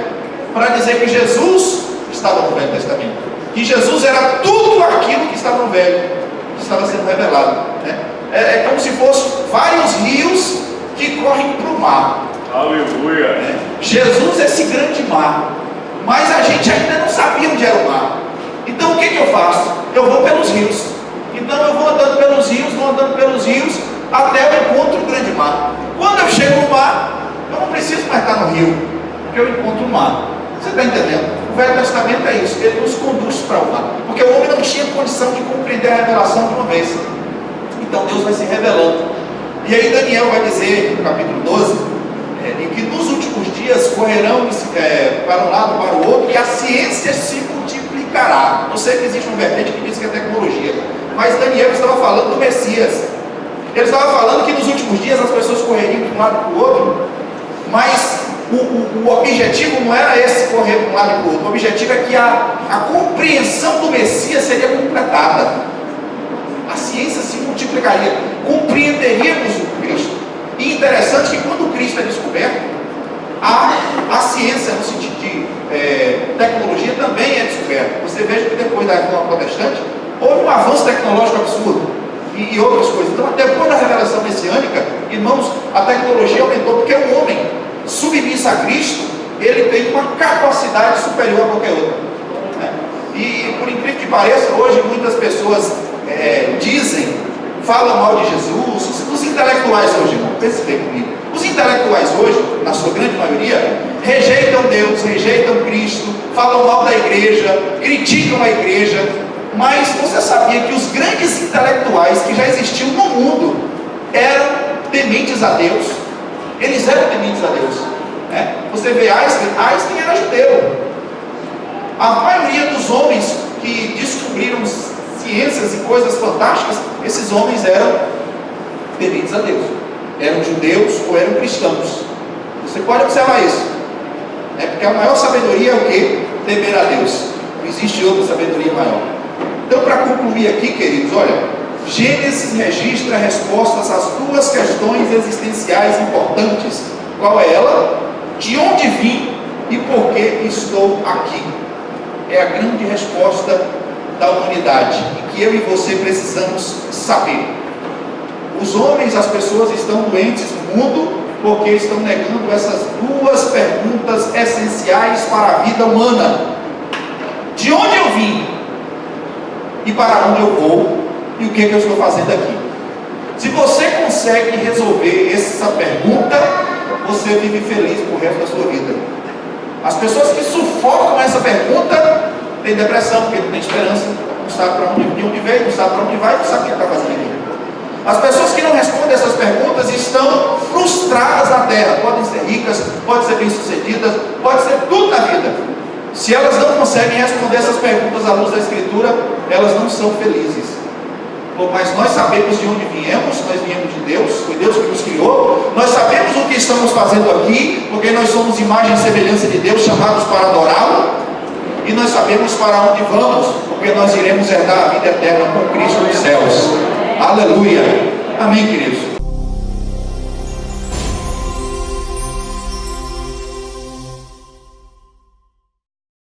para dizer que Jesus estava no Velho Testamento, que Jesus era tudo aquilo que estava no Velho, que estava sendo revelado, né? É como se fossem vários rios que correm para o mar. Aleluia! Jesus é esse grande mar, mas a gente ainda não sabia onde era o mar. Então o que eu faço? Eu vou pelos rios. Então eu vou andando pelos rios, até eu encontro o grande mar. Quando eu chego no mar, eu não preciso mais estar no rio, porque eu encontro o mar. Você está entendendo? O Velho Testamento é isso, ele nos conduz para o mar, porque o homem não tinha condição de compreender a revelação de uma vez. Então Deus vai se revelando. E aí Daniel vai dizer no capítulo 12, em que nos últimos dias correrão para um lado para o outro, e a ciência se multiplicará. Eu sei que existe uma vertente que diz que é tecnologia, mas Daniel estava falando do Messias. Ele estava falando que nos últimos dias as pessoas correriam de um lado para o outro, mas o objetivo não era esse, correr de um lado para o outro. O objetivo é que a compreensão do Messias seria completada. A ciência se multiplicaria, compreenderíamos o Cristo. E interessante que quando o Cristo é descoberto, a ciência no sentido de tecnologia também é descoberta. Você veja que depois da Reforma Protestante houve um avanço tecnológico absurdo e outras coisas. Então, depois da revelação messiânica, irmãos, a tecnologia aumentou, porque o homem submisso a Cristo, ele tem uma capacidade superior a qualquer outra, né? E por incrível que pareça, hoje muitas pessoas falam mal de Jesus. Os intelectuais hoje, irmão, pense bem comigo, os intelectuais hoje, na sua grande maioria, rejeitam Deus, rejeitam Cristo, falam mal da igreja, criticam a igreja. Mas você sabia que os grandes intelectuais que já existiam no mundo eram tementes a Deus? Eles eram tementes a Deus, né? Você vê Einstein era judeu. A maioria dos homens que descobriram ciências e coisas fantásticas, esses homens eram tementes a Deus, eram judeus ou eram cristãos. Você pode observar isso, né? Porque a maior sabedoria é o que? Temer a Deus. Não existe outra sabedoria maior. Então, para concluir aqui, queridos, olha, Gênesis registra respostas às duas questões existenciais importantes. Qual é ela? De onde vim e por que estou aqui? É a grande resposta da humanidade, e que eu e você precisamos saber. Os homens, as pessoas estão doentes no mundo porque estão negando essas duas perguntas essenciais para a vida humana: de onde eu vim e para onde eu vou, e o que eu estou fazendo aqui. Se você consegue resolver essa pergunta, você vive feliz por resto da sua vida. As pessoas que sufocam essa pergunta têm depressão, porque não tem esperança, não sabe de onde veio, não sabe para onde vai, não sabe o que está fazendo aqui. As pessoas que não respondem essas perguntas estão frustradas na terra. Podem ser ricas, podem ser bem-sucedidas, pode ser tudo na vida. Se elas não conseguem responder essas perguntas à luz da Escritura, elas não são felizes. Mas nós sabemos de onde viemos, nós viemos de Deus, foi Deus que nos criou. Nós sabemos o que estamos fazendo aqui, porque nós somos imagem e semelhança de Deus, chamados para adorá-lo. E nós sabemos para onde vamos, porque nós iremos herdar a vida eterna com Cristo nos céus. Aleluia. Amém, queridos.